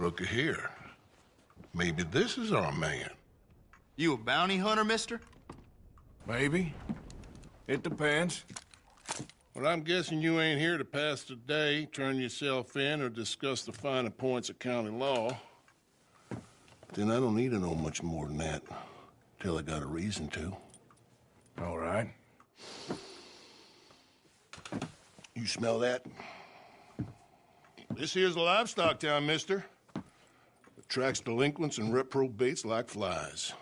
Looky here. Maybe this is our man. You a bounty hunter, mister? Maybe. It depends. Well, I'm guessing you ain't here to pass the day, turn yourself in, or discuss the finer points of county law. Then I don't need to know much more than that, till I got a reason to. All right. You smell that? This here's a livestock town, mister. Attracts delinquents and reprobates like flies.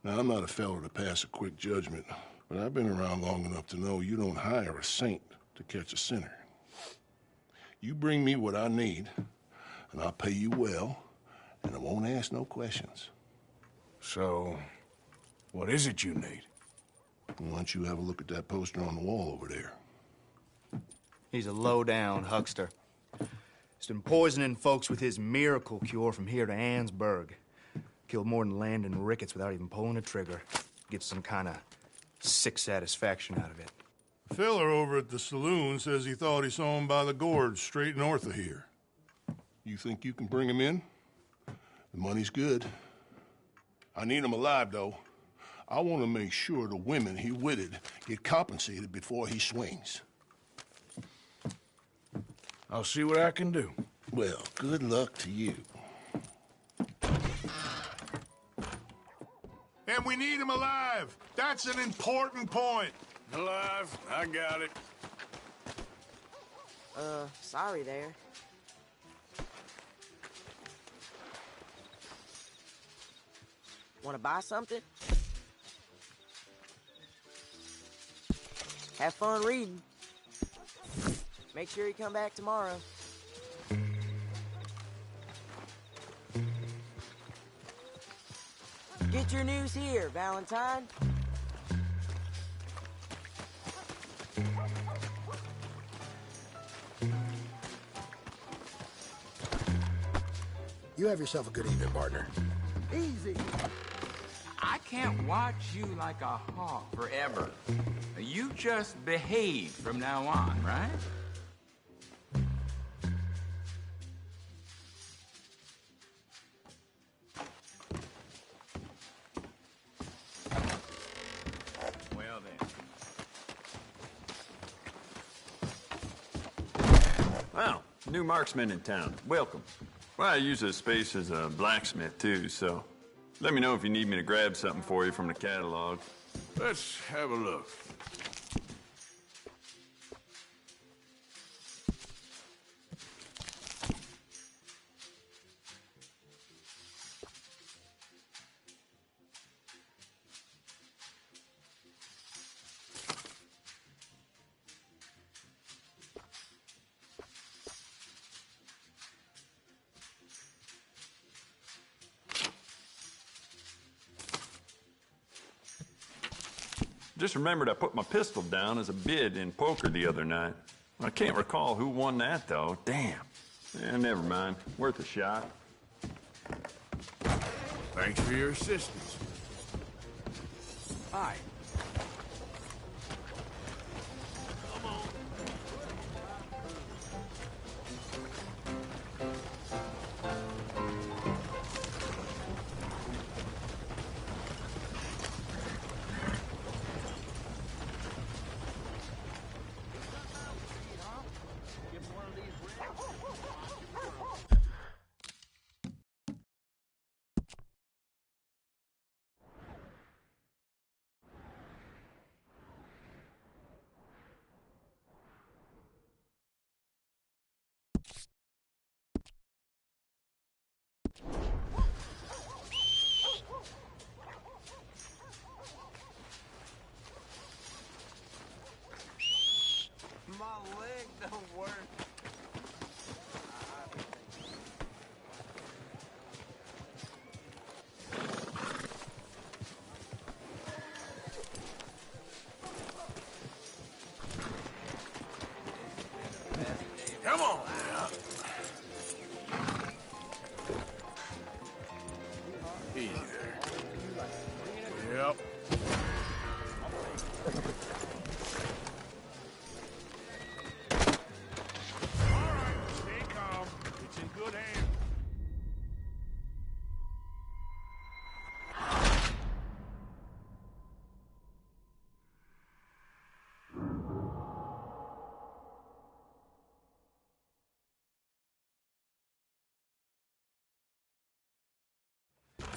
Now, I'm not a fellow to pass a quick judgment, but I've been around long enough to know you don't hire a saint to catch a sinner. You bring me what I need, and I'll pay you well, and I won't ask no questions. So, what is it you need? Why don't you have a look at that poster on the wall over there? He's a low-down huckster. He's been poisoning folks with his miracle cure from here to Annesburg. Killed more than Landon Ricketts without even pulling a trigger. Gets some kind of sick satisfaction out of it. The fella over at the saloon says he thought he saw him by the gorge straight north of here. You think you can bring him in? The money's good. I need him alive, though. I want to make sure the women he witted get compensated before he swings. I'll see what I can do. Well, good luck to you. And we need him alive. That's an important point. Alive, I got it. Sorry there. Want to buy something? Have fun reading. Make sure you come back tomorrow. Get your news here, Valentine. You have yourself a good evening, partner. Easy. I can't watch you like a hawk forever. You just behave from now on, right? Well then. Wow, new marksman in town. Welcome. Well, I use this space as a blacksmith, too, so let me know if you need me to grab something for you from the catalog. Let's have a look. Just remembered I put my pistol down as a bid in poker the other night. I can't recall who won that, though. Damn. Never mind. Worth a shot. Thanks for your assistance. Hi.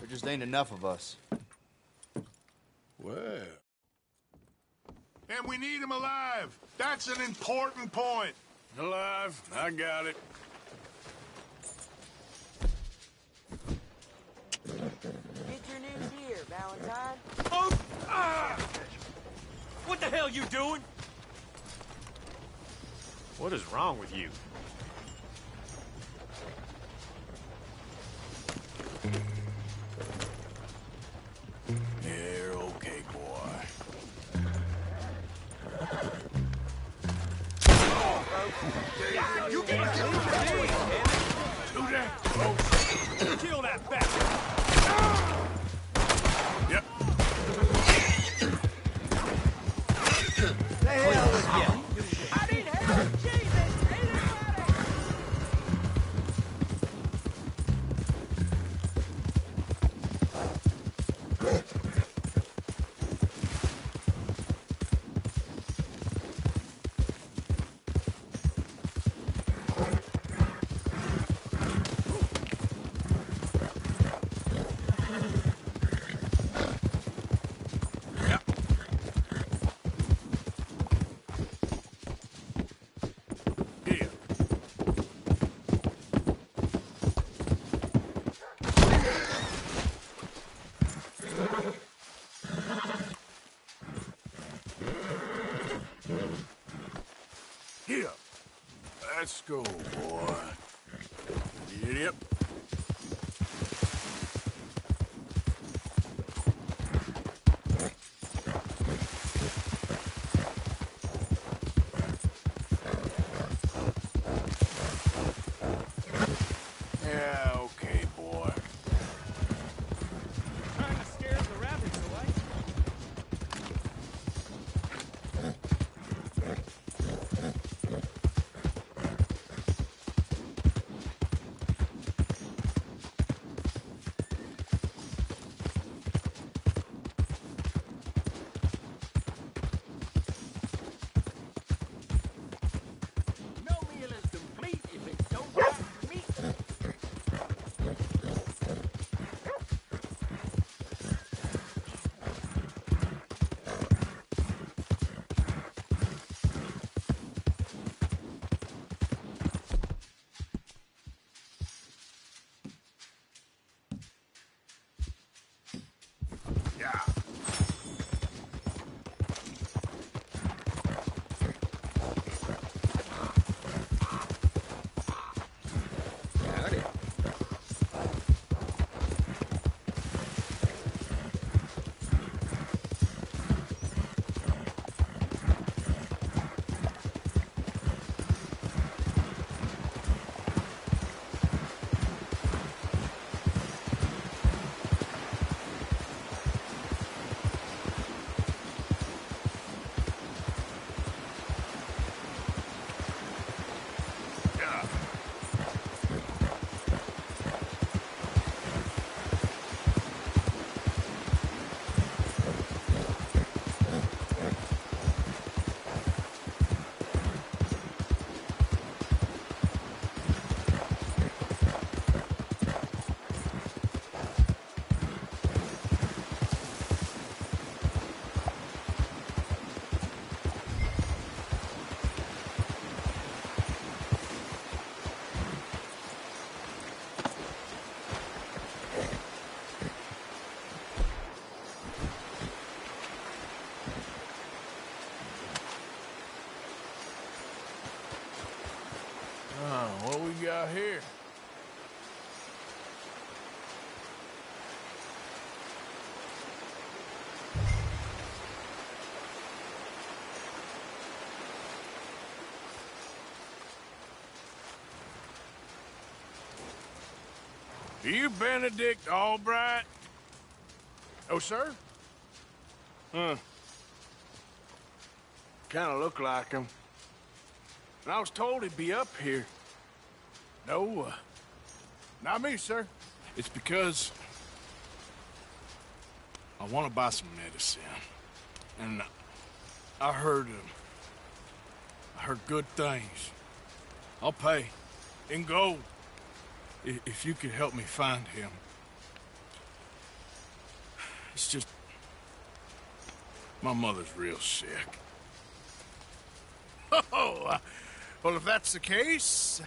There just ain't enough of us. Well. And we need him alive. That's an important point. Alive. I got it. Get your new gear, Valentine. Oh! Ah! What the hell you doing? What is wrong with you? You're okay, boy. You get Do that. kill that bastard! Yep. The hell with you? I need help! Jesus! Anybody! Here. Here. Let's go, boy. Yep. Yeah, okay, boy. Trying to scare the rabbits away. No meal is complete if it don't have meat. Yeah. What we got here? Are you Benedict Albright? Oh, sir? Kind of look like him. And I was told he'd be up here. No, not me, sir. It's because I want to buy some medicine. And I heard good things. I'll pay in gold if you could help me find him. It's just... my mother's real sick. Oh, well, if that's the case,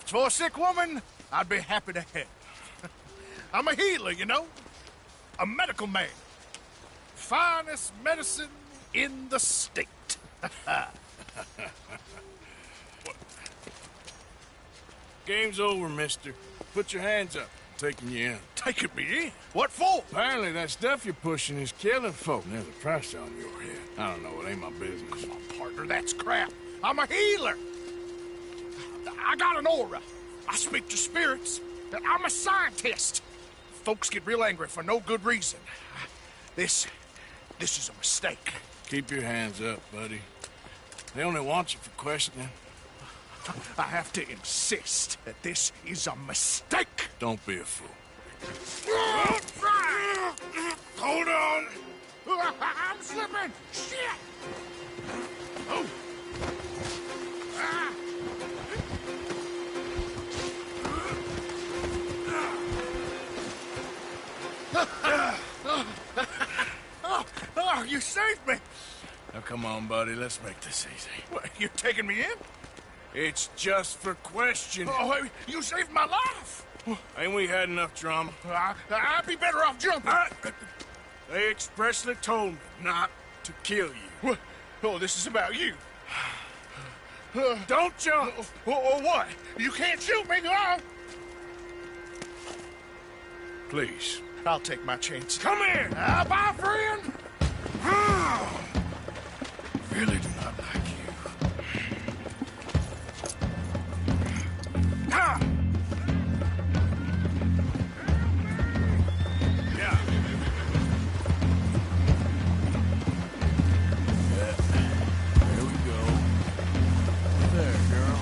for a sick woman, I'd be happy to help. I'm a healer, you know? A medical man. Finest medicine in the state. Game's over, mister. Put your hands up. I'm taking you in. Taking me in? What for? Apparently that stuff you're pushing is killing folk. And there's a price on your head. I don't know, it ain't my business. Come on, partner, that's crap. I'm a healer. I got an aura. I speak to spirits. I'm a scientist. Folks get real angry for no good reason. This is a mistake. Keep your hands up, buddy. They only want you for questioning. I have to insist that this is a mistake. Don't be a fool. Hold on. I'm slipping. Shit. Oh. Oh, you saved me. Now, come on, buddy. Let's make this easy. What, you're taking me in? It's just for questioning. Oh, you saved my life. Ain't we had enough drama? I'd be better off jumping. They expressly told me not to kill you. Oh, this is about you. Don't jump. Or what? You can't shoot me, no. Please. I'll take my chance. Come here. Bye, friend. Really do not like you. Ah! Yeah. There we go. There, girl.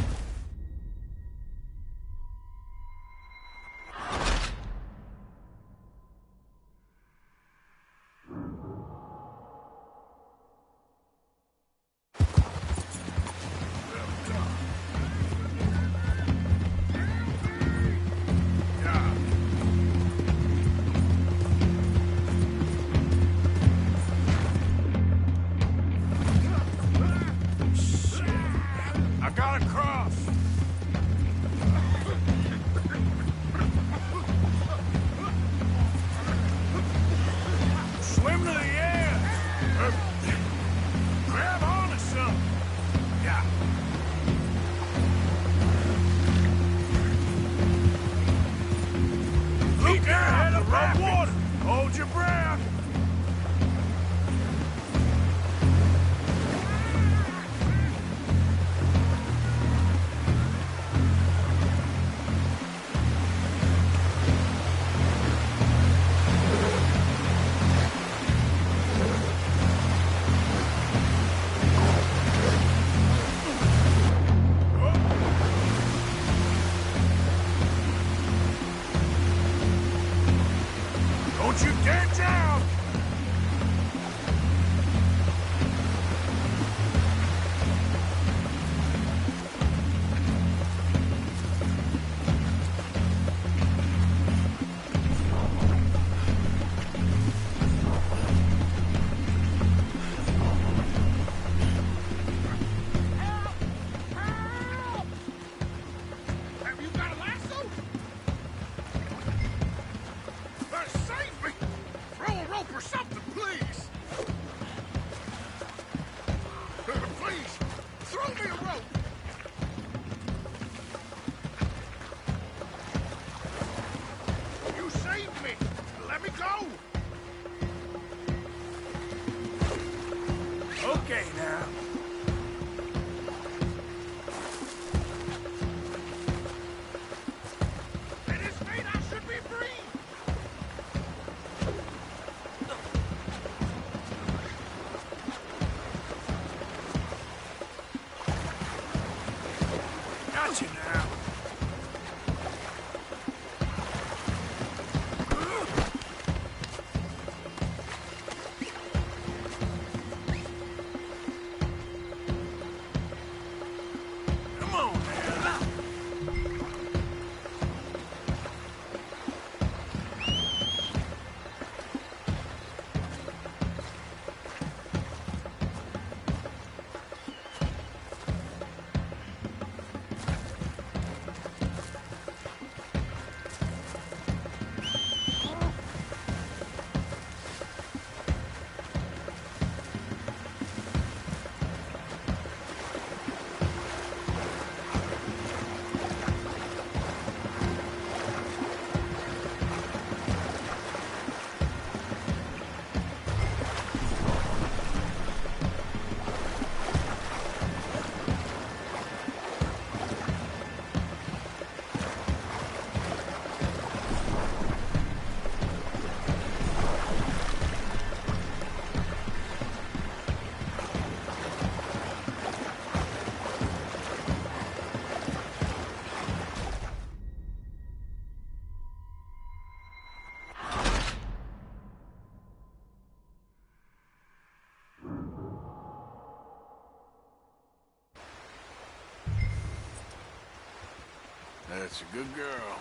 That's a good girl.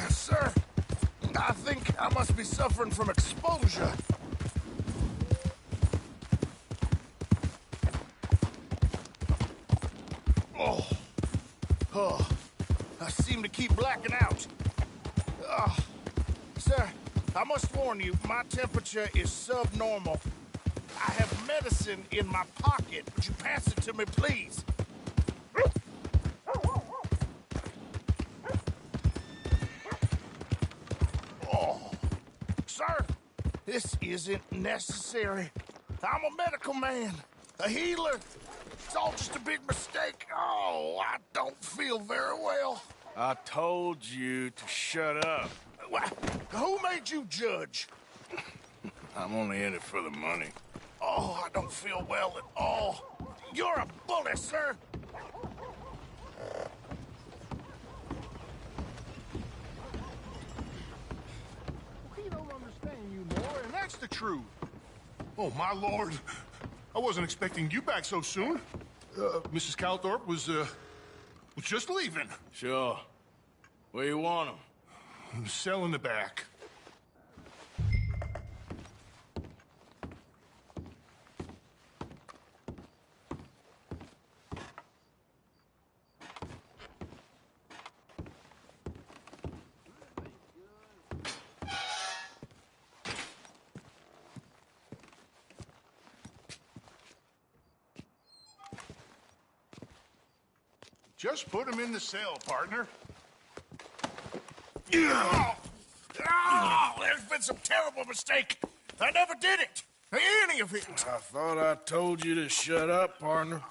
Sir, I think I must be suffering from exposure. I seem to keep blacking out. Sir, I must warn you, my temperature is subnormal. I have medicine in my pocket. Would you pass it to me, please? Sir, this isn't necessary. I'm a medical man, a healer. It's all just a big mistake. Oh, I don't feel very well. I told you to shut up. Who made you judge? I'm only in it for the money. Oh, I don't feel well at all. You're a bully, sir. We don't understand you more, and that's the truth. Oh, my lord. I wasn't expecting you back so soon. Mrs. Calthorpe was just leaving. Sure. Where you want him? Cell in the back. Just put him in the cell, partner. Oh, there's been some terrible mistake. I never did it. Any of it. I thought I told you to shut up, partner.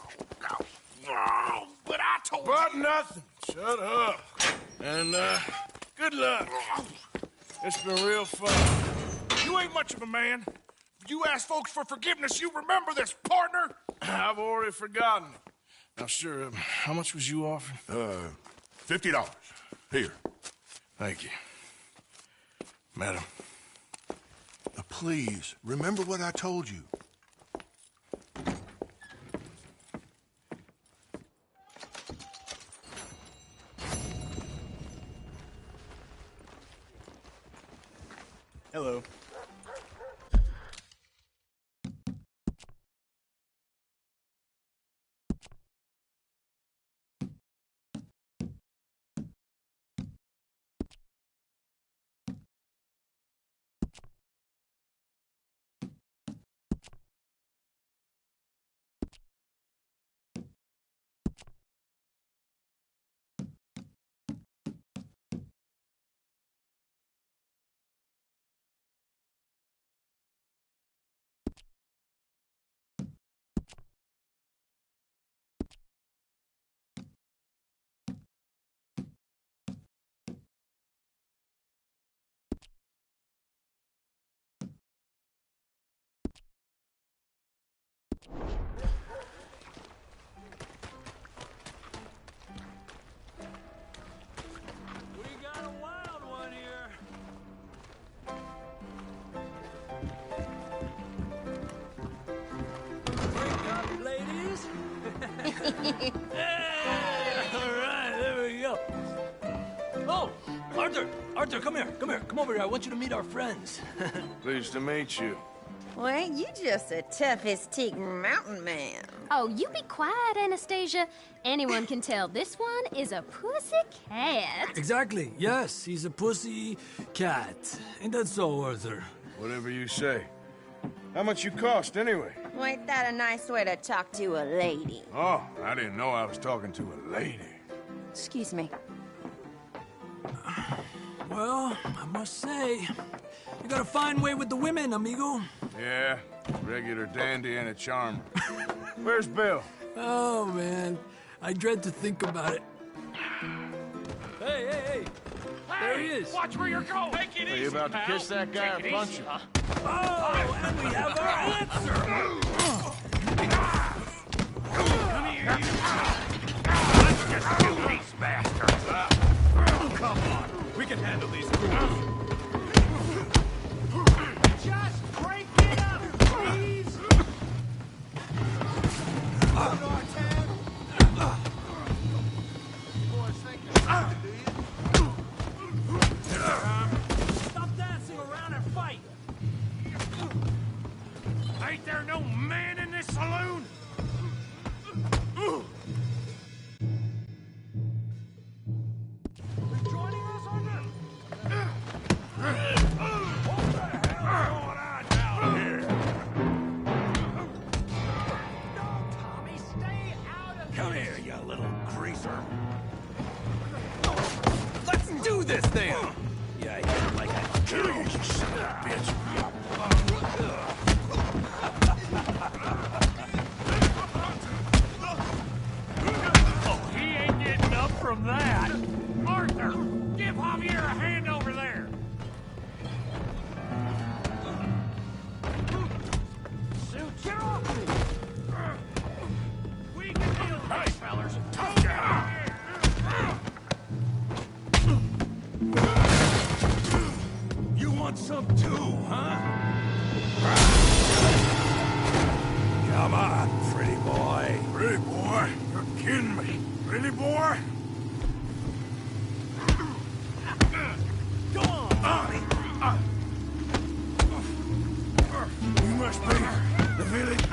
But I told you. But nothing. Shut up. And, good luck. It's been real fun. You ain't much of a man. You ask folks for forgiveness, you remember this, partner. I've already forgotten. Now, sure, how much was you offering? $50. Here. Thank you. Madam. Now, please, remember what I told you. Hello. We got a wild one here. Wake up, ladies. Hey, all right, there we go. Oh, Arthur, Arthur, come here, come here. Come over here. I want you to meet our friends. Pleased to meet you. Well, ain't you just a toughest-teak mountain man? Oh, you be quiet, Anastasia. Anyone can tell this one is a pussy cat. Exactly. Yes, he's a pussy cat. Ain't that so, Arthur? Whatever you say. How much you cost, anyway? Well, ain't that a nice way to talk to a lady? Oh, I didn't know I was talking to a lady. Excuse me. Well, I must say, You got a fine way with the women, amigo. Yeah, regular dandy and a charmer. Where's Bill? Oh, man. I dread to think about it. Hey! There he is. Watch where you're going. Take it Are easy, you about to pal. kiss that guy or Take it punch easy, him? huh? Oh, and we have our answer. Come here, you. Let's just kill these bastards. Come on. We can handle these fools. Just break it up, please. Stop dancing around and fight. Ain't there no man in this saloon? Joining us, Arthur? What the hell's going on down here? No, Tommy, stay out of Come here, you little greaser. Let's do this then. Yeah, you're like a girl, you son of a bitch. Oh, he ain't getting up from that. Arthur, give Javier a hand over there. Shoot, get off me. We can deal with this, fellas. Tough guy. You want some too, huh? Come on, pretty boy. Pretty boy? You're kidding me. Pretty boy? Go on. You must be the village.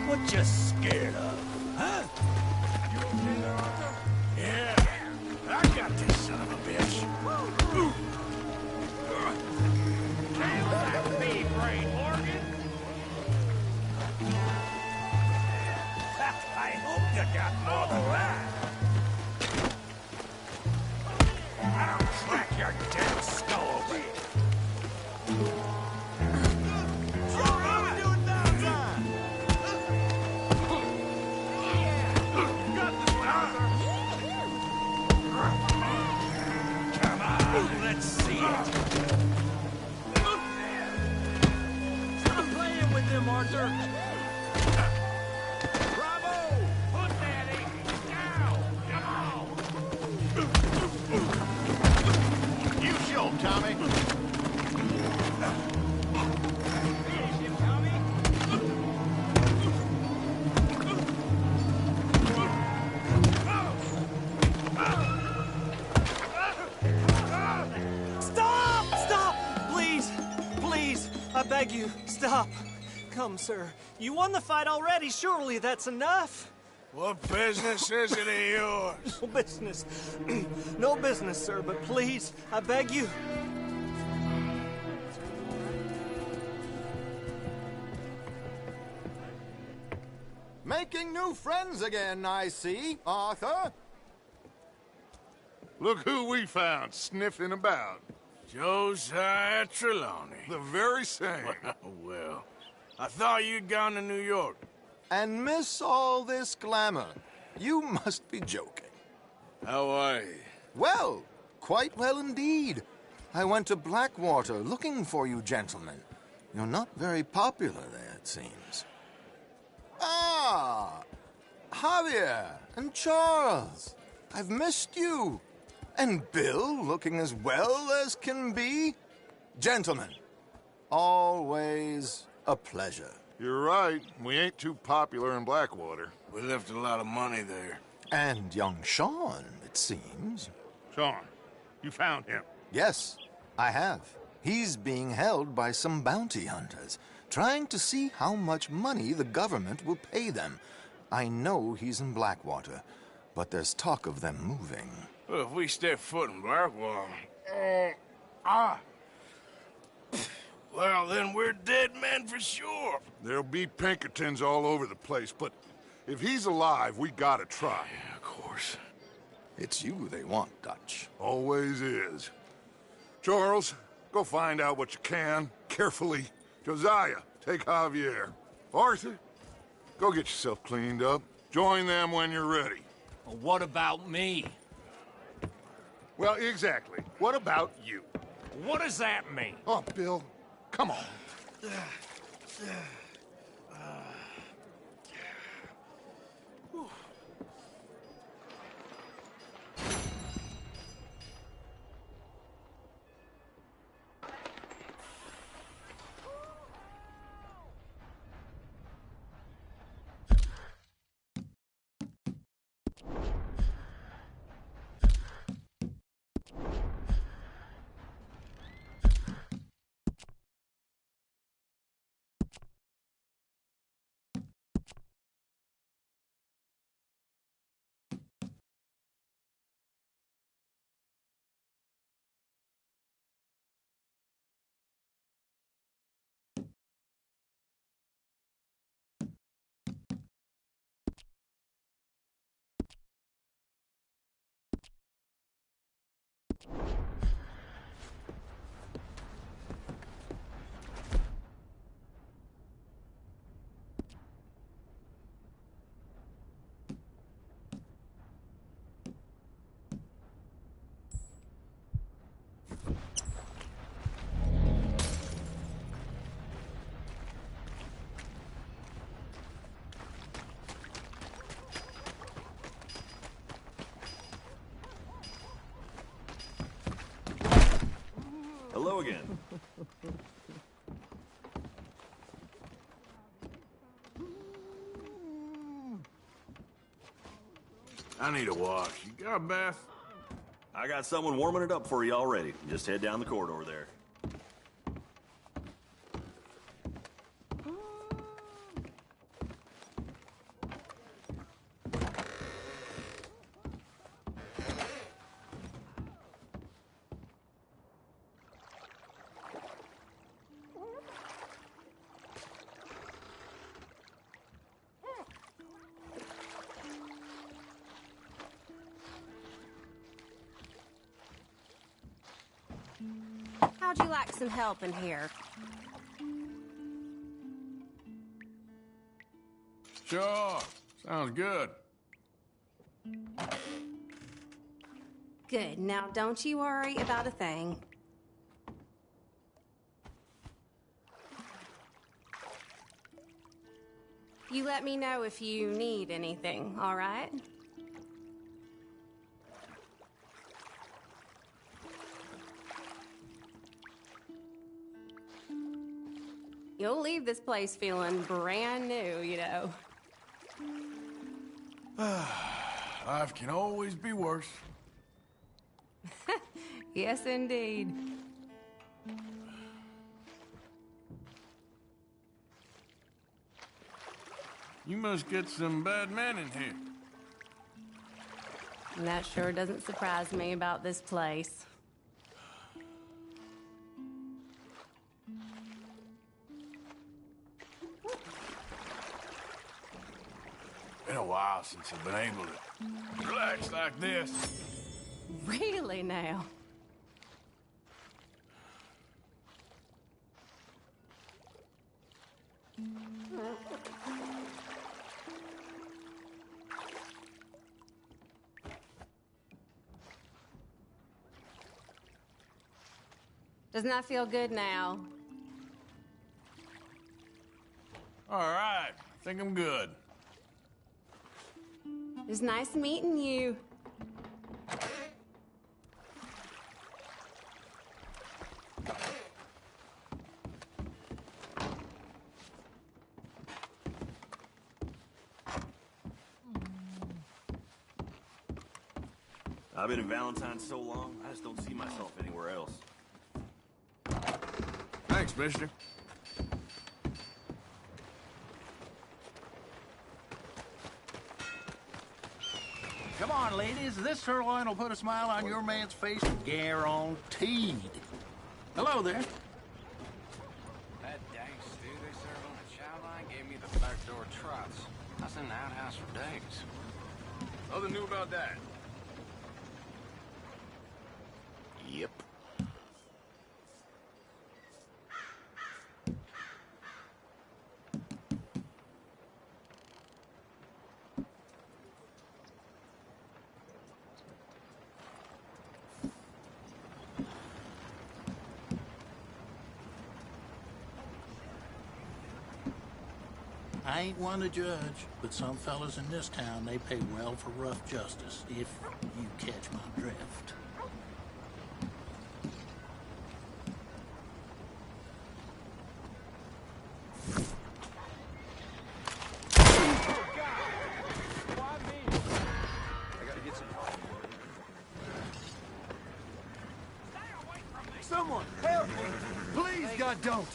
What you scared of, huh? Yeah, I got this son of a bitch. Handle that bee brain, Morgan. I hope you got more than that. I'll crack your damn skull open. Come on, let's see it. Stop playing with him, Arthur. Bravo! Put that in. Now! Come on! You show him, Tommy. Finish him, Tommy. Stop! Please! Please! I beg you, stop. Come, sir. You won the fight already. Surely that's enough. What business is it of yours? No business. No business, sir, but please, I beg you. Making new friends again, I see, Arthur. Look who we found sniffing about. Josiah Trelawney. The very same. Well, I thought you'd gone to New York. And miss all this glamour. You must be joking. How are you? Well, quite well indeed. I went to Blackwater looking for you gentlemen. You're not very popular there, it seems. Ah! Javier and Charles. I've missed you. And Bill looking as well as can be. Gentlemen, always a pleasure. You're right. We ain't too popular in Blackwater. We left a lot of money there. And young Sean, it seems. Sean, you found him. Yes, I have. He's being held by some bounty hunters, trying to see how much money the government will pay them. I know he's in Blackwater, but there's talk of them moving. Well, if we step foot in Blackwater... well, then we're dead men for sure. There'll be Pinkertons all over the place, but if he's alive, we gotta try. Yeah, of course. It's you they want, Dutch. Always is. Charles, go find out what you can, carefully. Josiah, take Javier. Arthur, go get yourself cleaned up. Join them when you're ready. Well, what about me? Well, exactly. What about you? What does that mean? Oh, Bill, come on. Hello again. I need a wash. You got a bath? I got someone warming it up for you already. Just head down the corridor there. How'd you like some help in here? Sure. Sounds good. Good. Now, don't you worry about a thing. You let me know if you need anything, all right? You'll leave this place feeling brand new, you know. Life can always be worse. Yes, indeed. You must get some bad men in here. And that sure doesn't surprise me about this place. Been a while since I've been able to relax like this. Really now? Doesn't that feel good now? All right, I think I'm good. It was nice meeting you. I've been in Valentine so long, I just don't see myself anywhere else. Thanks, mister. Come on, ladies. This sirloin will put a smile on your man's face, guaranteed. Hello there. That dang stew they serve on the chow line gave me the backdoor trots. I was in the outhouse for days. Nothing new about that. I ain't one to judge, but some fellas in this town, they pay well for rough justice, if you catch my drift. Someone, help me! Please, God, don't!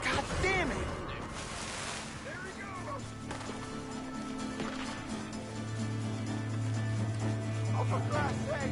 God damn it! Oh, for Christ's sake!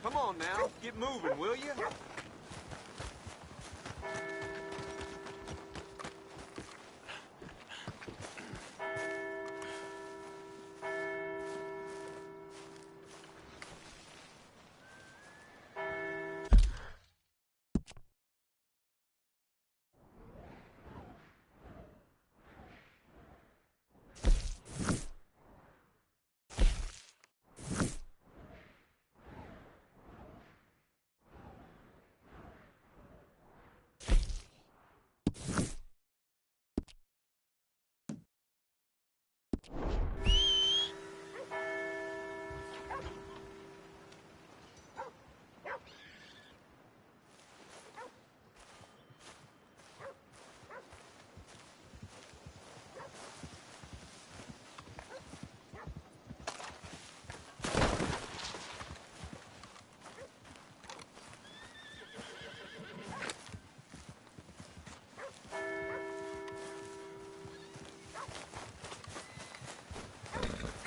Come on now, get moving, will you?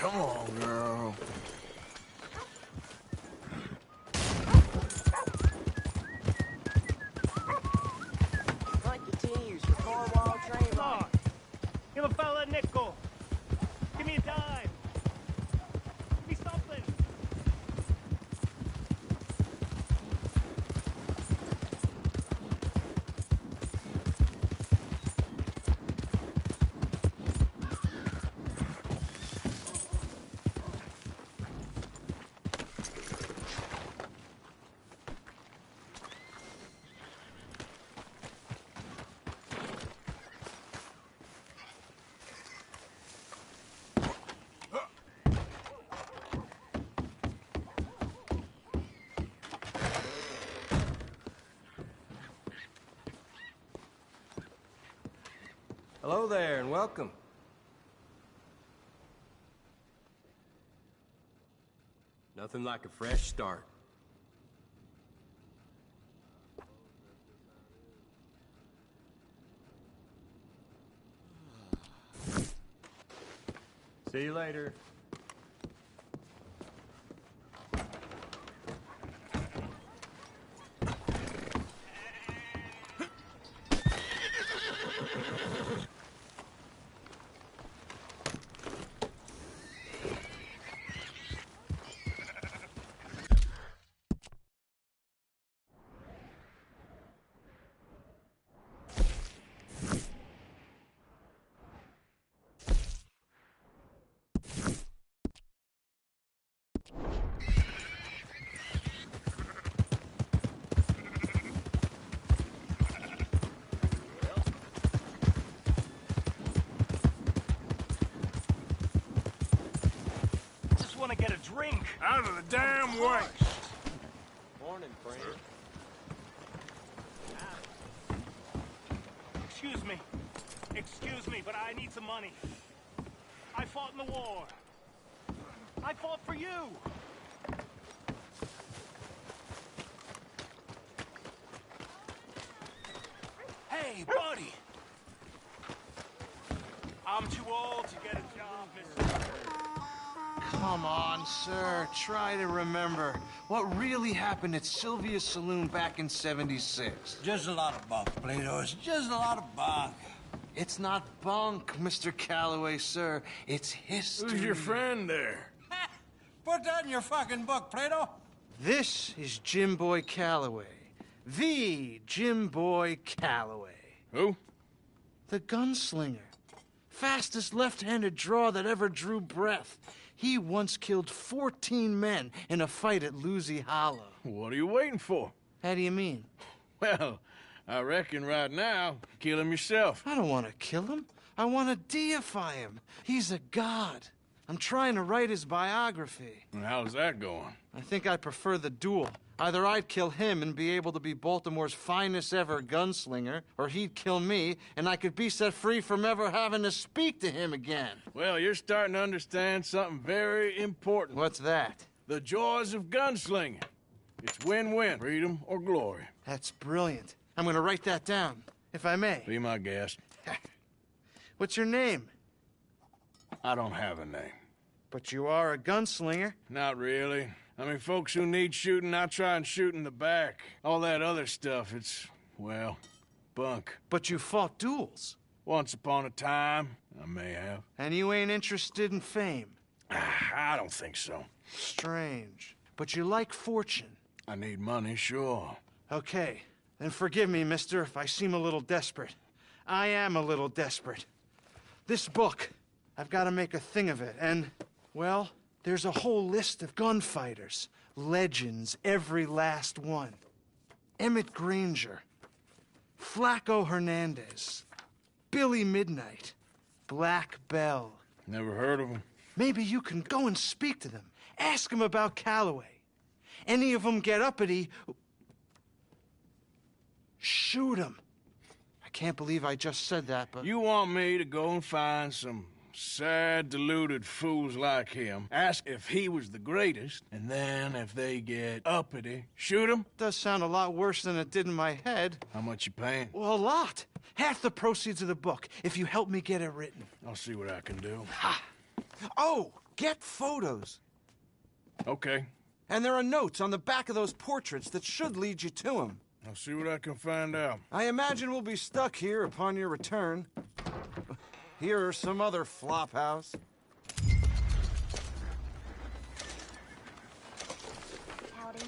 Come on, girl. Hunt continues for Cornwall train Come on. Give a fella a nickel. Give me a dime. Give me something. Hello there, and welcome. Nothing like a fresh start. See you later. Want to get a drink? Out of the damn way! Morning, friend. Excuse me, but I need some money. I fought in the war. I fought for you. Hey, buddy. I'm too old to get a job, mister. Come on, sir. Try to remember what really happened at Sylvia's Saloon back in '76. Just a lot of bunk, Plato. It's just a lot of bunk. It's not bunk, Mr. Calloway, sir. It's history. Who's your friend there? Put that in your fucking book, Plato. This is Jim Boy Calloway. The Jim Boy Calloway. Who? The gunslinger. Fastest left-handed draw that ever drew breath. He once killed 14 men in a fight at Lucy Hollow. What are you waiting for? How do you mean? Well, I reckon right now, kill him yourself. I don't want to kill him. I want to deify him. He's a god. I'm trying to write his biography. And how's that going? I think I prefer the duel. Either I'd kill him and be able to be Baltimore's finest ever gunslinger, or he'd kill me and I could be set free from ever having to speak to him again. Well, you're starting to understand something very important. What's that? The joys of gunslinging. It's win-win, freedom or glory. That's brilliant. I'm going to write that down, if I may. Be my guest. What's your name? I don't have a name. But you are a gunslinger. Not really. I mean, folks who need shooting, I try and shoot in the back. All that other stuff, it's, well, bunk. But you fought duels. Once upon a time, I may have. And you ain't interested in fame? I don't think so. Strange. But you like fortune. I need money, sure. Okay. Then forgive me, mister, if I seem a little desperate. I am a little desperate. This book, I've got to make a thing of it, and, well, there's a whole list of gunfighters. Legends, every last one. Emmett Granger, Flaco Hernandez, Billy Midnight, Black Bell. Never heard of them. Maybe you can go and speak to them. Ask them about Calloway. Any of them get uppity, shoot them. I can't believe I just said that, but... You want me to go and find some sad, deluded fools like him, ask if he was the greatest, and then if they get uppity, shoot him? Does sound a lot worse than it did in my head. How much you paying? Well, a lot. Half the proceeds of the book, if you help me get it written. I'll see what I can do. Ha! Oh, get photos. Okay. And there are notes on the back of those portraits that should lead you to him. I'll see what I can find out. I imagine we'll be stuck here upon your return. Here are some other flophouse. Howdy.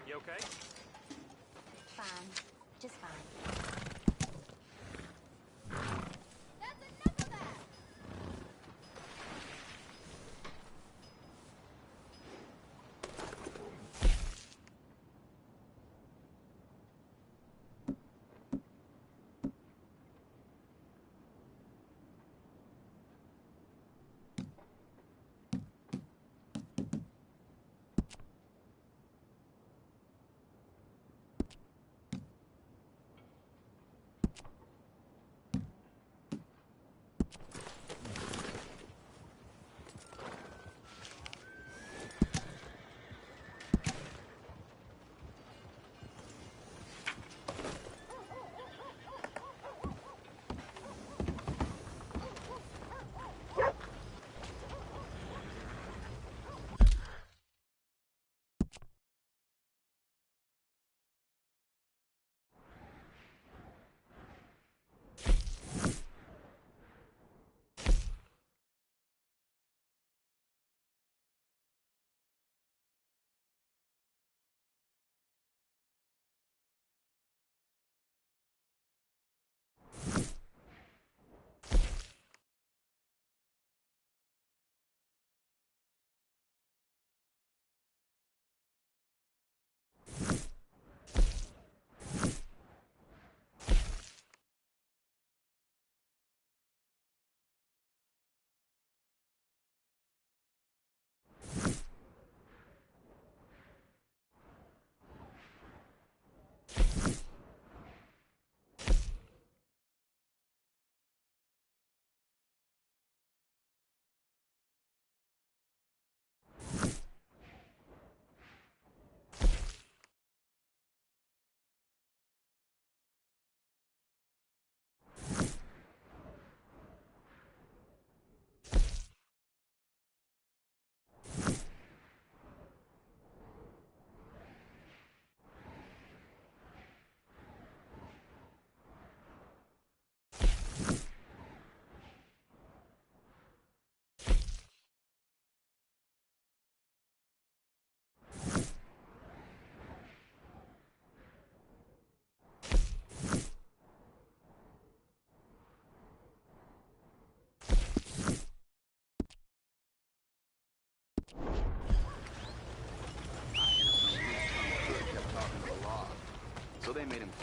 You okay? Fine. Just fine.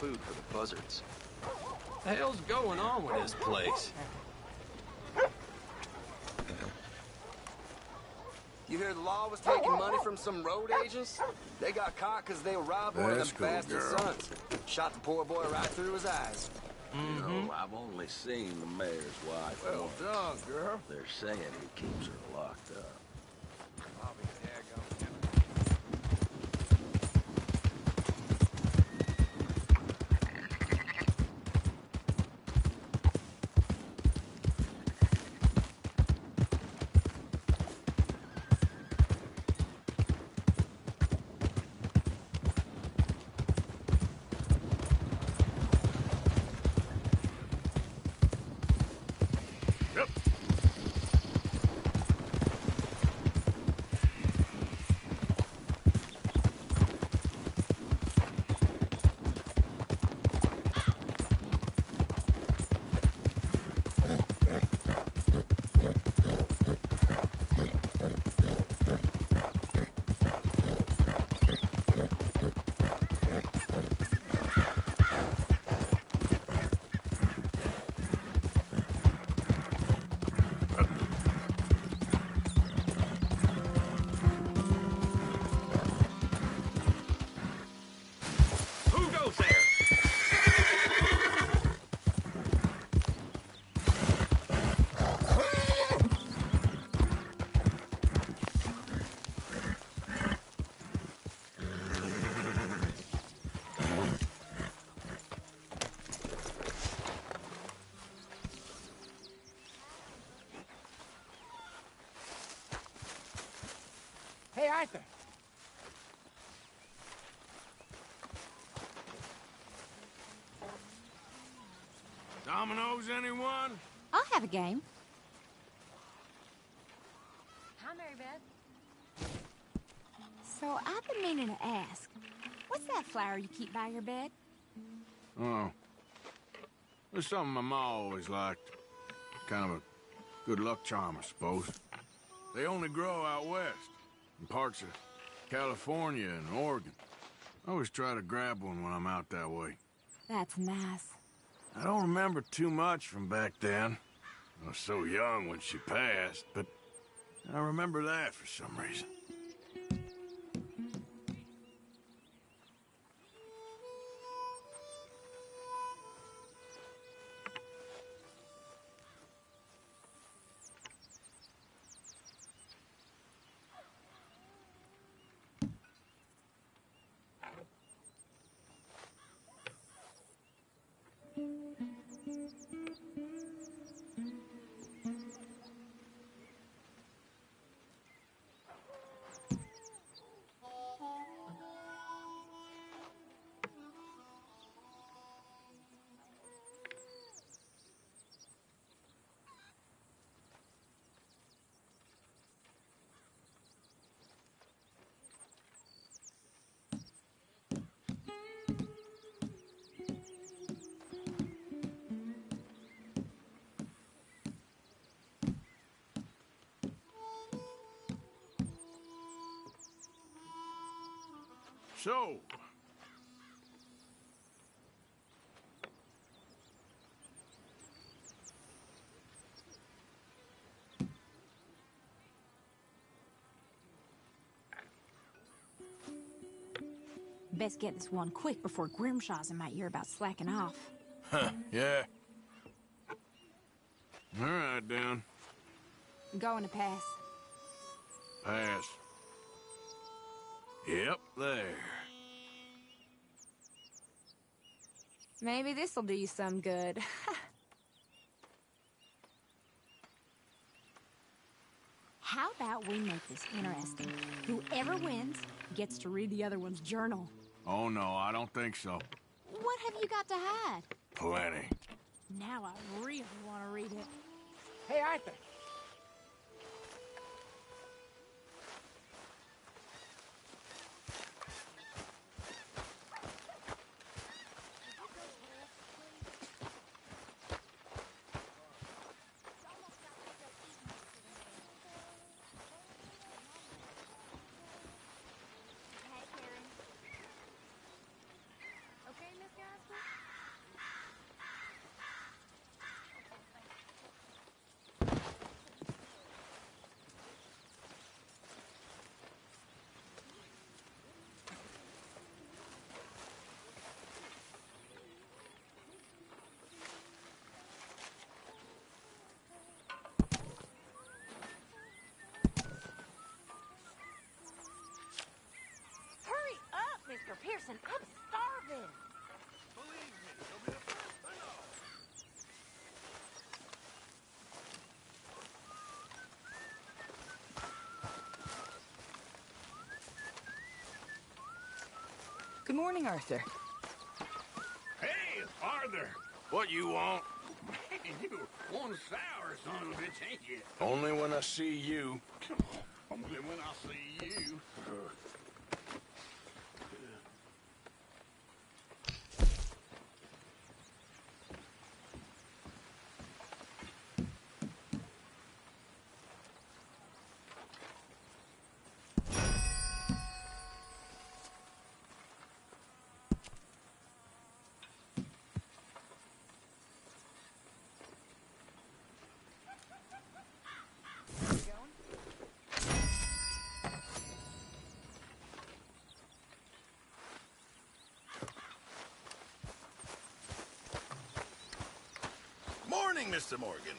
food for the buzzards. The hell's going on with this place? You hear the law was taking money from some road agents? They got caught because they robbed one of That's them cool, bastard girl. sons. Shot the poor boy right through his eyes. You know, I've only seen the mayor's wife Well once. done, girl. They're saying he keeps her locked up. I'll be daggone. Who goes there? Hey, Arthur. Dominoes, anyone? I'll have a game. Hi, Mary Beth. So I've been meaning to ask, what's that flower you keep by your bed? Oh. It's something my ma always liked. Kind of a good luck charm, I suppose. They only grow out west, in parts of California and Oregon. I always try to grab one when I'm out that way. That's nice. I don't remember too much from back then. I was so young when she passed, but I remember that for some reason. So, Best get this one quick before Grimshaw's in my ear about slacking off. huh, yeah. All right, Dan. Going to pass. Pass. Yep, there. Maybe this'll do you some good. How about we make this interesting? Whoever wins gets to read the other one's journal. Oh, no, I don't think so. What have you got to hide? Plenty. Now I really want to read it. Hey, Arthur. Okay, Miss Gasper? Good morning, Arthur. Hey, Arthur. What you want? You one sour son of a bitch, ain't you? Only when I see you. Only when I see you. Morning, Mr. Morgan.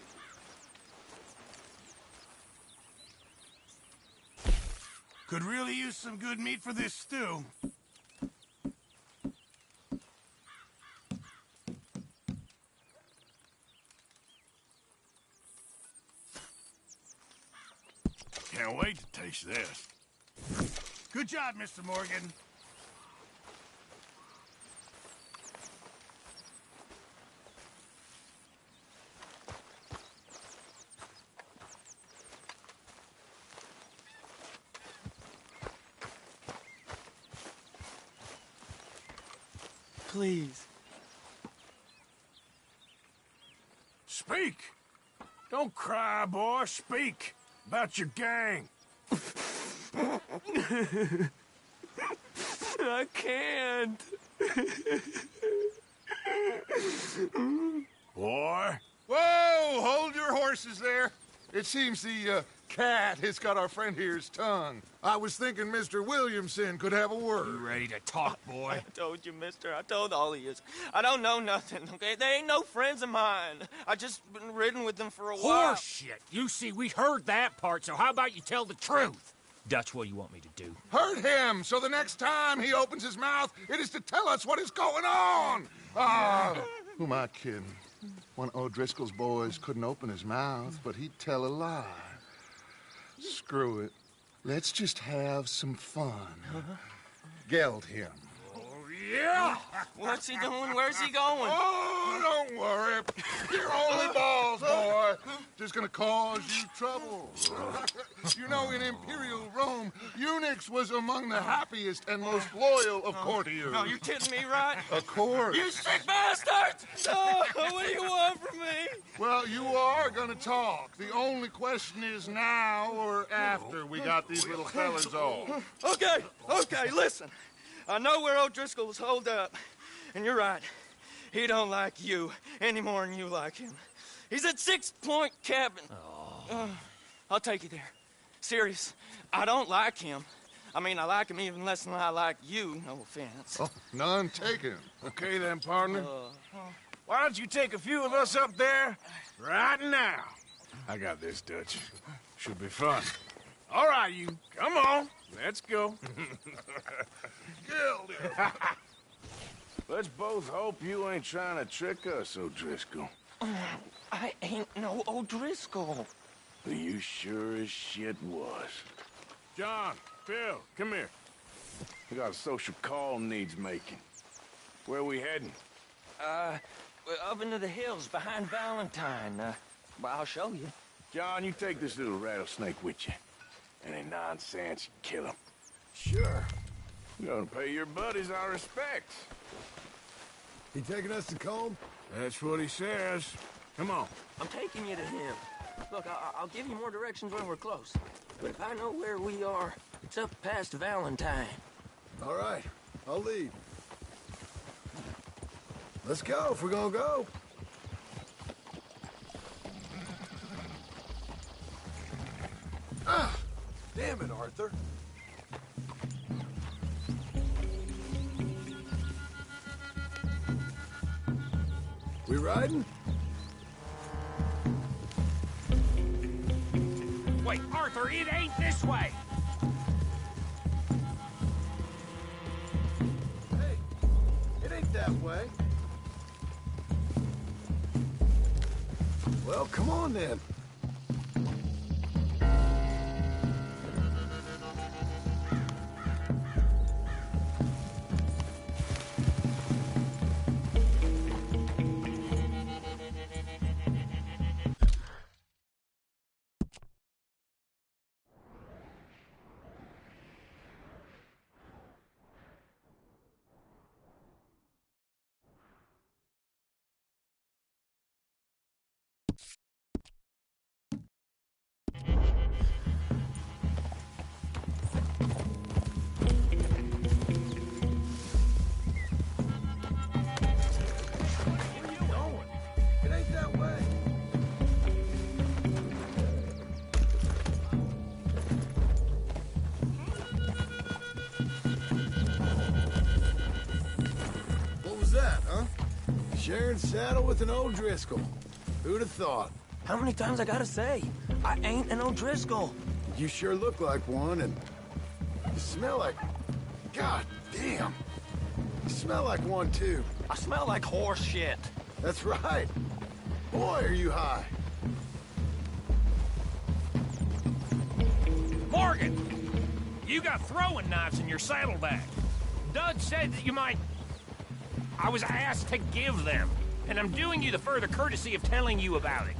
Could really use some good meat for this stew. Can't wait to taste this. Good job, Mr. Morgan. Please. Speak! Don't cry, boy. Speak about your gang. I can't. Boy. Whoa! Hold your horses there. It seems the cat has got our friend here's tongue. I was thinking Mr. Williamson could have a word. You ready to talk, boy? I told you, mister. I told all of you. I don't know nothing, okay? They ain't no friends of mine. I just been ridden with them for a while. Horseshit. You see, we heard that part, so how about you tell the truth? Dutch, what do you want me to do? Hurt him, so the next time he opens his mouth, it is to tell us what is going on. Ah, who am I kidding? One of O'Driscoll's boys couldn't open his mouth, but he'd tell a lie. Screw it. Let's just have some fun. Geld him. Yeah! What's he doing? Where's he going? Oh, don't worry. You're only balls, boy. Just gonna cause you trouble. You know, in Imperial Rome, eunuchs was among the happiest and most loyal of courtiers. No, you kidding me, right? Of course. You sick bastard! No, what do you want from me? Well, you are gonna talk. The only question is now or after we got these little fellas off. Okay, listen. I know where O'Driscoll's holed up, and you're right. He don't like you any more than you like him. He's at 6 Point Cabin. I'll take you there. Serious, I don't like him. I mean, I like him even less than I like you, no offense. Oh, none taken. Okay then, partner. Why don't you take a few of us up there right now? I got this, Dutch. Should be fun. All right, you. Come on. Let's go. Let's both hope you ain't trying to trick us, O'Driscoll. I ain't no O'Driscoll. You sure as shit was. John, Phil, come here. We got a social call needs making. Where we heading? Up into the hills behind Valentine. Well, I'll show you. John, you take this little rattlesnake with you. Any nonsense, kill him. Sure. We're gonna pay your buddies our respects. He taking us to Combe? That's what he says. Come on. I'm taking you to him. Look, I'll give you more directions when we're close. But if I know where we are, it's up past Valentine. All right, I'll lead. Let's go if we're gonna go. Ah! Damn it, Arthur. We riding? Wait, Arthur, it ain't this way! Hey, it ain't that way. Well, come on then. Sharing saddle with an O'Driscoll. Who'd have thought? How many times I gotta say? I ain't an O'Driscoll. You sure look like one, and you smell like... God damn. You smell like one, too. I smell like horse shit. That's right. Boy, are you high. Morgan! You got throwing knives in your saddlebag. Dud said that you might... I was asked to give them, and I'm doing you the further courtesy of telling you about it.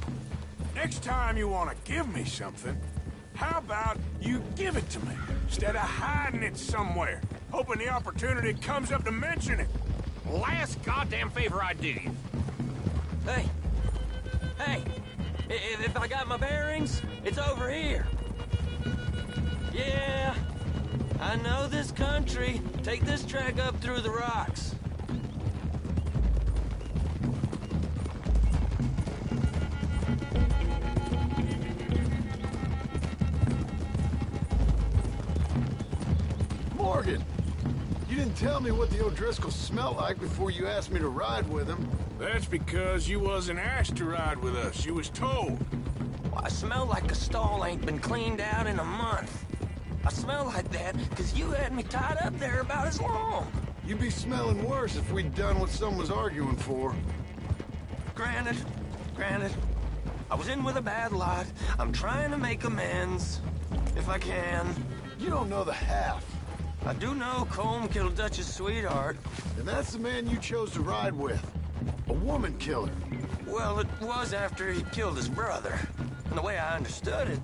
Next time you want to give me something, how about you give it to me, instead of hiding it somewhere, hoping the opportunity comes up to mention it? Last goddamn favor I do you. Hey. Hey. If I got my bearings, it's over here. Yeah. I know this country. Take this track up through the rocks. Morgan! You didn't tell me what the O'Driscolls smell like before you asked me to ride with them. That's because you wasn't asked to ride with us. You was told. Well, I smell like a stall ain't been cleaned out in a month. I smell like that because you had me tied up there about as long. You'd be smelling worse if we'd done what someone was arguing for. Granted. I was in with a bad lot. I'm trying to make amends, if I can. You don't know the half. I do know Colm killed Dutch's sweetheart. And that's the man you chose to ride with. A woman killer. Well, it was after he killed his brother. And the way I understood it,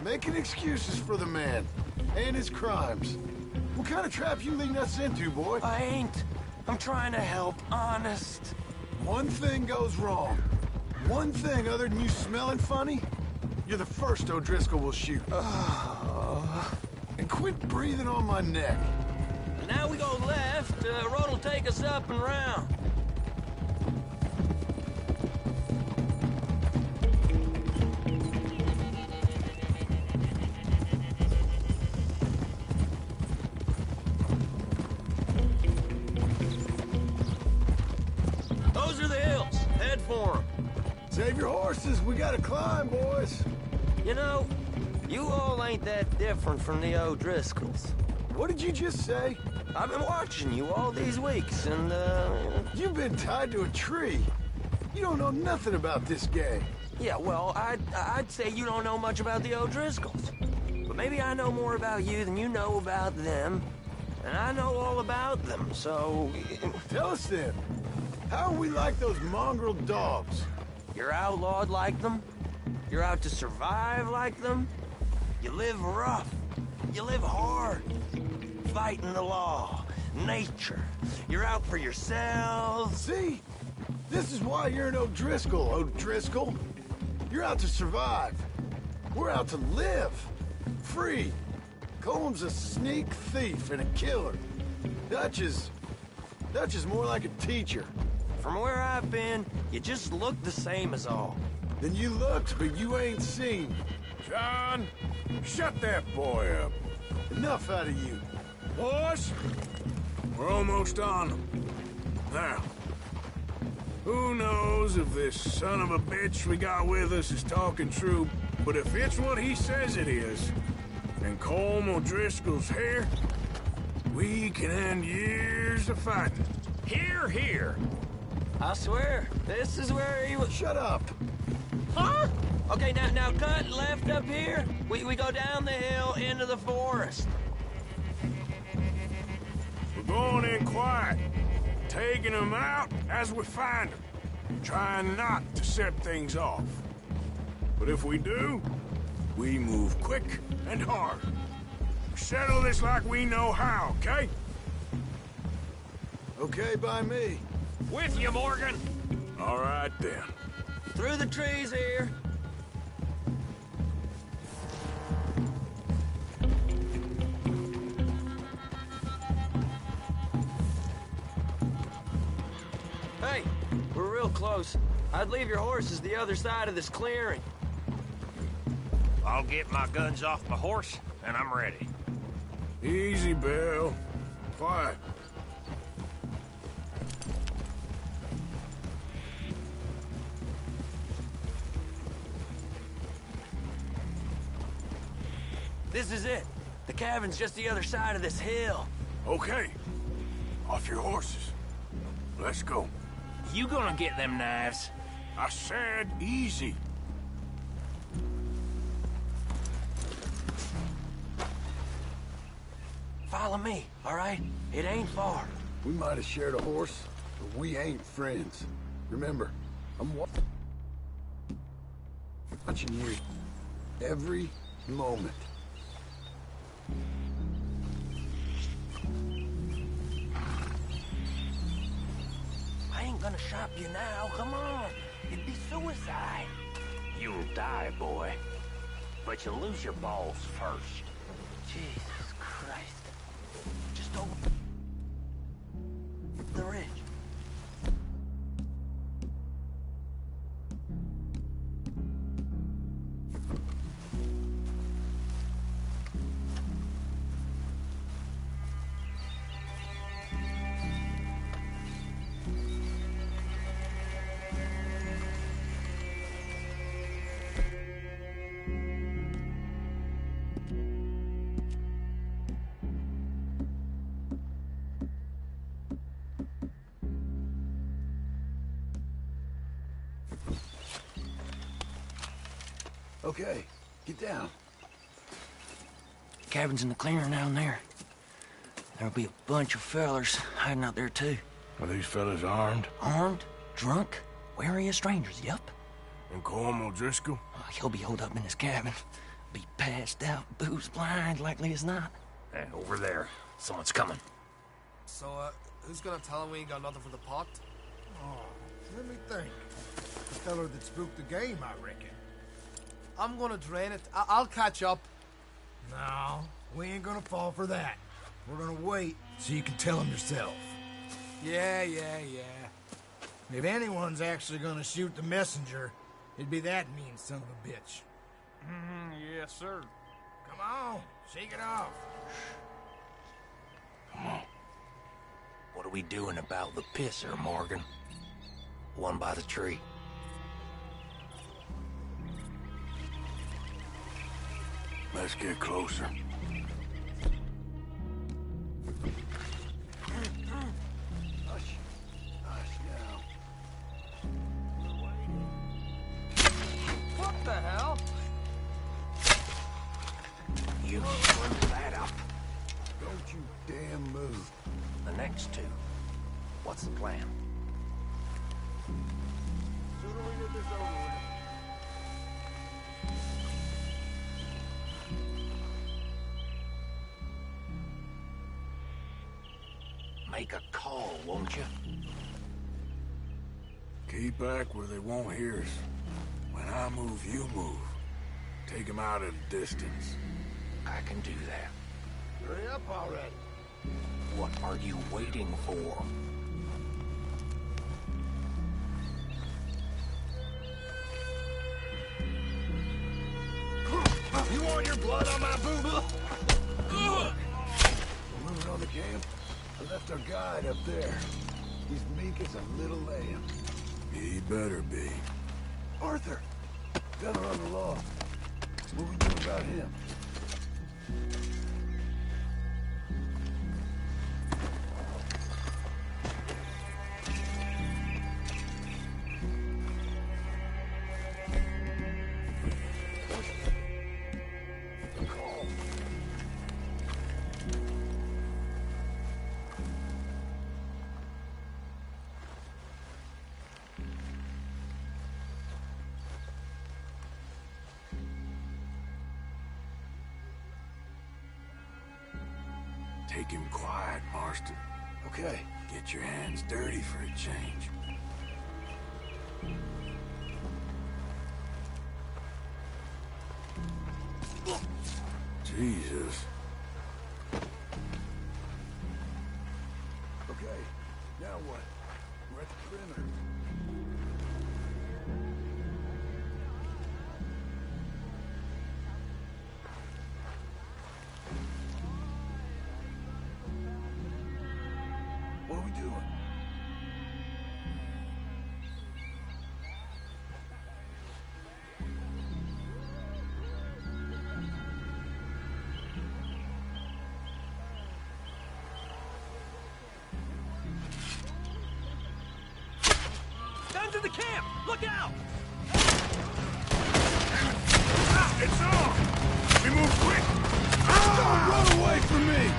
Making excuses for the man. And his crimes. What kind of trap you leading us into, boy? I ain't. I'm trying to help, honest. One thing goes wrong. One thing other than you smelling funny, you're the first O'Driscoll will shoot. And quit breathing on my neck. Now we go left. Road'll take us up and round. Those are the hills. Head for them. Save your horses. We gotta climb, boys. You know, you all ain't that different from the O'Driscolls. What did you just say? I've been watching you all these weeks, and, You've been tied to a tree. You don't know nothing about this gang. Yeah, well, I'd say you don't know much about the O'Driscolls. But maybe I know more about you than you know about them. And I know all about them, so... Tell us then. How are we like those mongrel dogs? You're outlawed like them? You're out to survive like them? You live rough. You live hard. Fighting the law. Nature. You're out for yourselves. See? This is why you're an O'Driscoll, O'Driscoll. You're out to survive. We're out to live. Free. Colm's a sneak thief and a killer. Dutch is more like a teacher. From where I've been, you just look the same as all. Then you looked, but you ain't seen. John, shut that boy up. Enough out of you. Boys, we're almost on them. Now, who knows if this son of a bitch we got with us is talking true, but if it's what he says it is, and Colm O'Driscoll's here, we can end years of fighting. Hear, hear. I swear, this is where he was... Shut up. Huh? Okay, now cut left up here. We go down the hill into the forest. We're going in quiet, taking them out as we find them, trying not to set things off. But if we do, we move quick and hard. Settle this like we know how, okay? Okay by me. With you, Morgan. All right, then. Through the trees here. Hey, we're real close. I'd leave your horses the other side of this clearing. I'll get my guns off my horse, and I'm ready. Easy, Bill. Quiet. This is it. The cabin's just the other side of this hill. Okay. Off your horses. Let's go. You gonna get them knives? I said easy. Follow me, all right? It ain't far. We might have shared a horse, but we ain't friends. Remember, I'm watching you every moment. I ain't gonna shop you now, come on. It'd be suicide. You'll die, boy. But you'll lose your balls first. Jesus Christ. Just over the ridge. Okay, get down. Cabin's in the clearing down there. There'll be a bunch of fellers hiding out there, too. Are these fellas armed? Armed, drunk, wary of strangers, yup. And Colm O'Driscoll? He'll be holed up in his cabin. Be passed out, booze blind, likely as not. Hey, over there. Someone's coming. So, who's gonna tell him we ain't got nothing for the pot? Oh, let me think. The feller that spooked the game, I reckon. I'm gonna drain it. I'll catch up. No, we ain't gonna fall for that. We're gonna wait so you can tell him yourself. Yeah. If anyone's actually gonna shoot the messenger, it'd be that mean son of a bitch. Yes, sir. Come on, shake it off. Come on. What are we doing about the pisser, Morgan? One by the tree. Let's get closer. Hush. Hush now. What the hell? You screw that up. Don't you damn move. The next two. What's the plan? Sooner we get this over with. Make a call, won't you? Keep back where they won't hear us. When I move, you move. Take them out at a distance. I can do that. Hurry up already. What are you waiting for? You want your blood on my boob? We're moving on the camp. I left our guide up there. He's meek as a little lamb. He better be. Arthur! Feller on the law. What we do about him? Take him quiet, Marston. Okay. Get your hands dirty for a change. Jesus. Okay, now what? We're at the perimeter. What are we doing? ones in the camp! Look out! It's on! We move quick! Don't run away from me!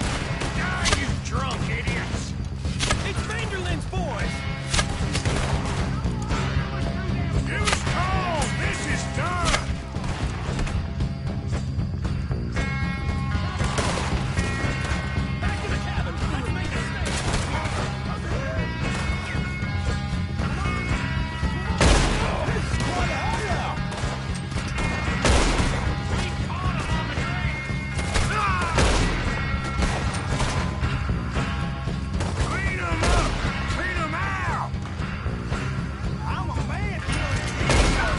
Ah, you drunk idiots! It's Vanderlyn's boys! Give us calm! This is done! Back to the cabin! Let's make a stay! This is quite a hideout! We caught him on the train! Clean them up! Clean them out! I'm a man killing egos now!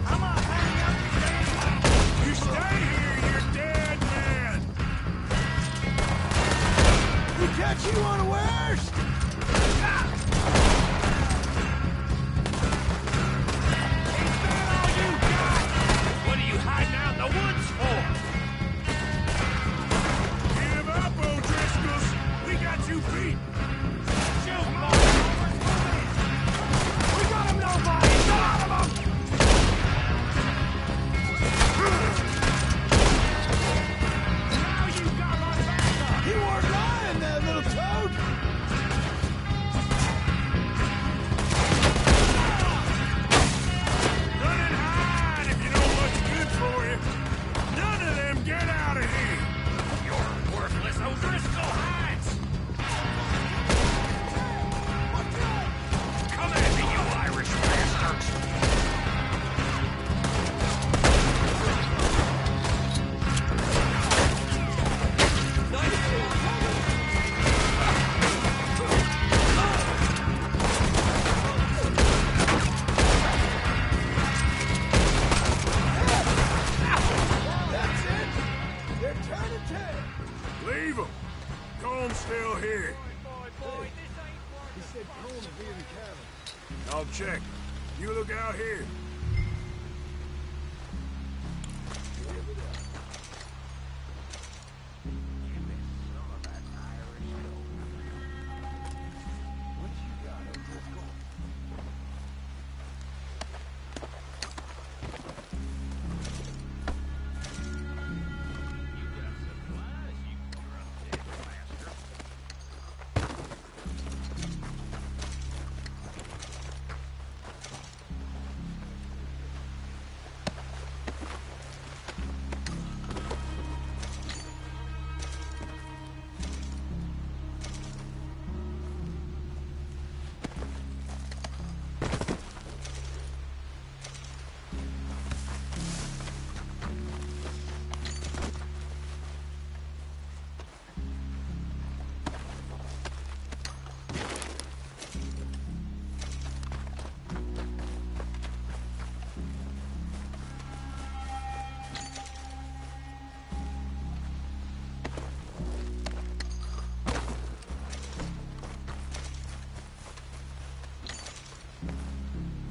I'm not hanging up the damn line! You stay here, you're dead, man! We catch you unawares! Is that all you got? What are you hiding out in the woods for? Give up, O'Driscolls! We got you beat! Shoot, motherfuckers! We got him, nobody! Get out of him! Now you got my back up! You weren't lying, that little toad! Run and hide if you know what's good for you! None of them get out of here! You're worthless O'Driscoll hides! Come at me, you Irish bastards! That's it! They're turning tail! Leave them! Comb's still here. He said Cone will be in the cabin. I'll check. You look out here.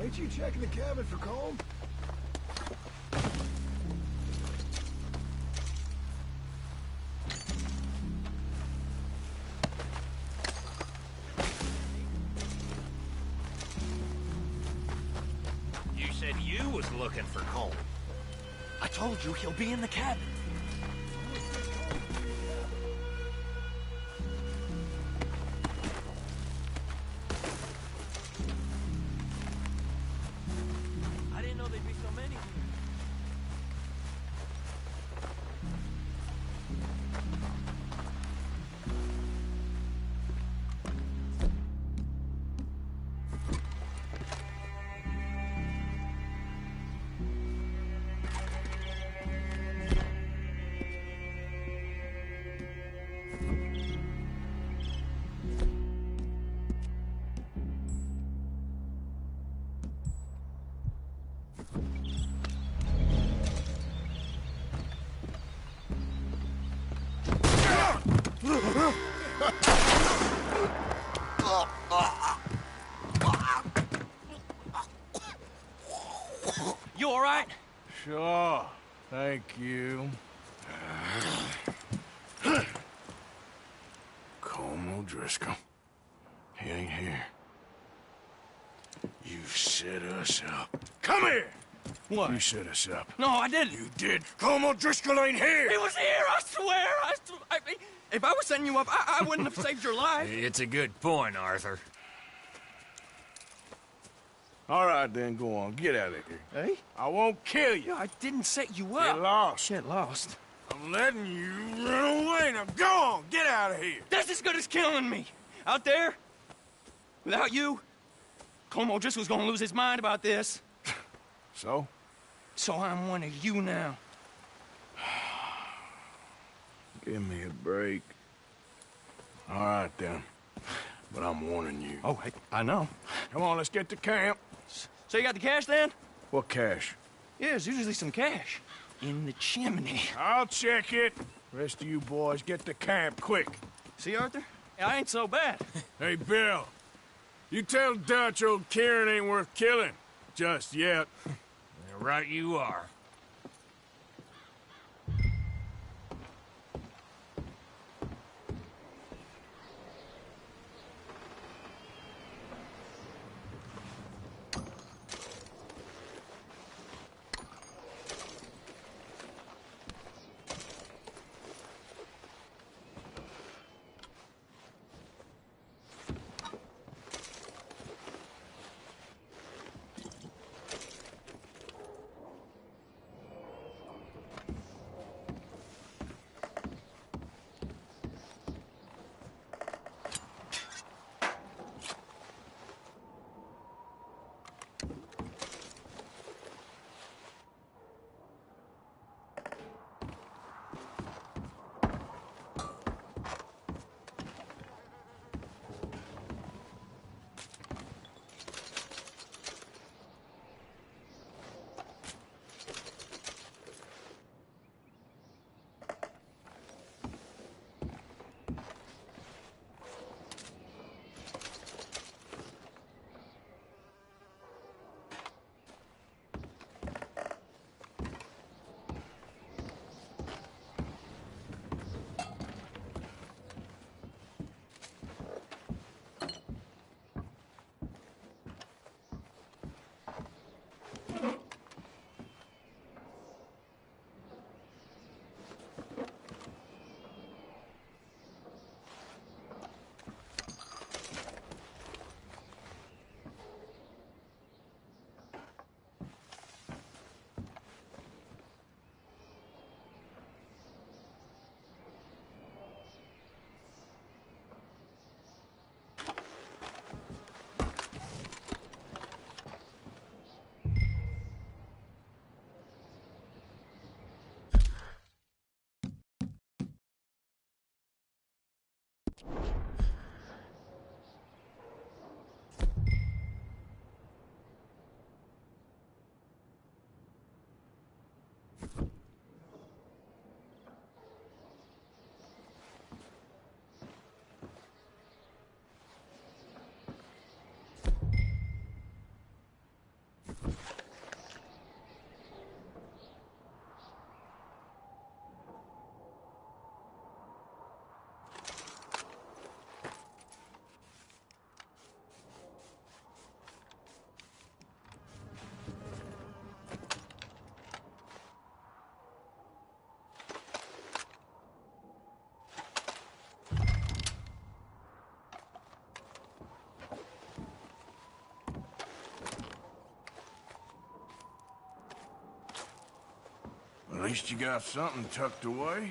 Ain't you checking the cabin for Cone? You said you was looking for Cole. I told you he'll be in the cabin. I didn't know there'd be so many here. You all right? Sure. Thank you. Colm O'Driscoll. He ain't here. You set us up. Come here! What? You set us up. No, I didn't. You did. Colm O'Driscoll ain't here! He was here, I swear! If I was setting you up, I wouldn't have saved your life. It's a good point, Arthur. All right, then, go on. Get out of here. Hey? I won't kill you. I didn't set you up. Get lost. Get lost. I'm letting you run away. Now go on. Get out of here. That's as good as killing me. Out there, without you, Colm O'Driscoll's gonna lose his mind about this. So? So I'm one of you now. Give me a break. All right, then. But I'm warning you. Oh, I know. Come on, let's get to camp. So you got the cash, then? What cash? Yeah, there's usually some cash. In the chimney. I'll check it. Rest of you boys, get to camp, quick. See, Arthur? I ain't so bad. Hey, Bill. You tell Dutch old Kieran ain't worth killing. Just yet. Right you are. At least you got something tucked away.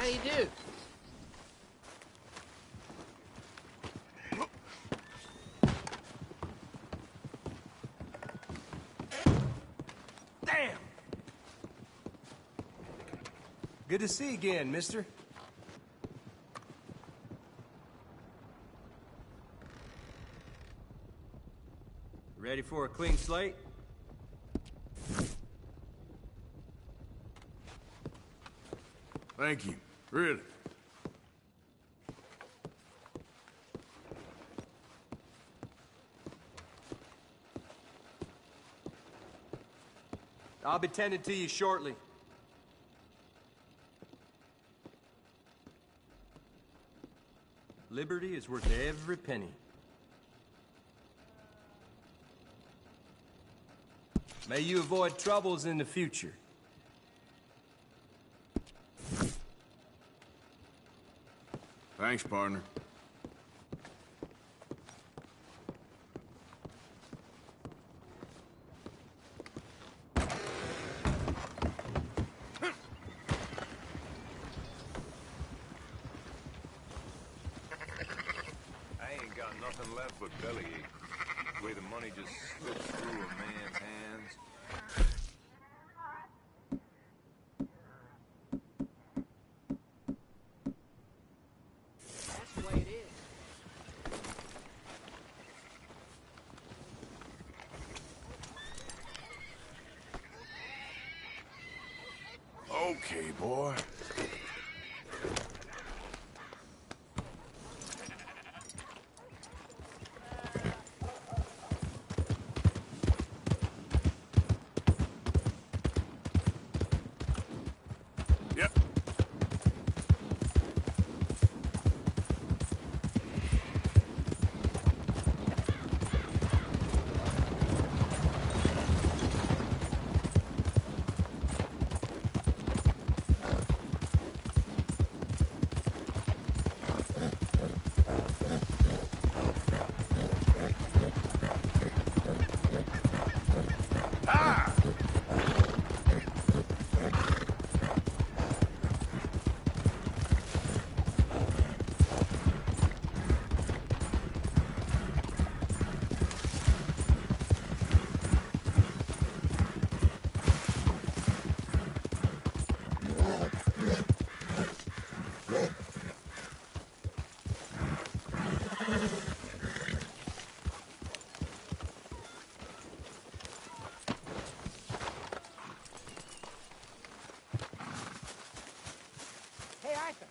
How you do? Damn! Good to see you again, mister. Ready for a clean slate? Thank you. Really. I'll be tending to you shortly. Liberty is worth every penny. May you avoid troubles in the future. Thanks, partner. I ain't got nothing left but bellyache. The way the money just slips through a man's hands. That's the way it is. Okay, boy. Yep. Hey, Arthur.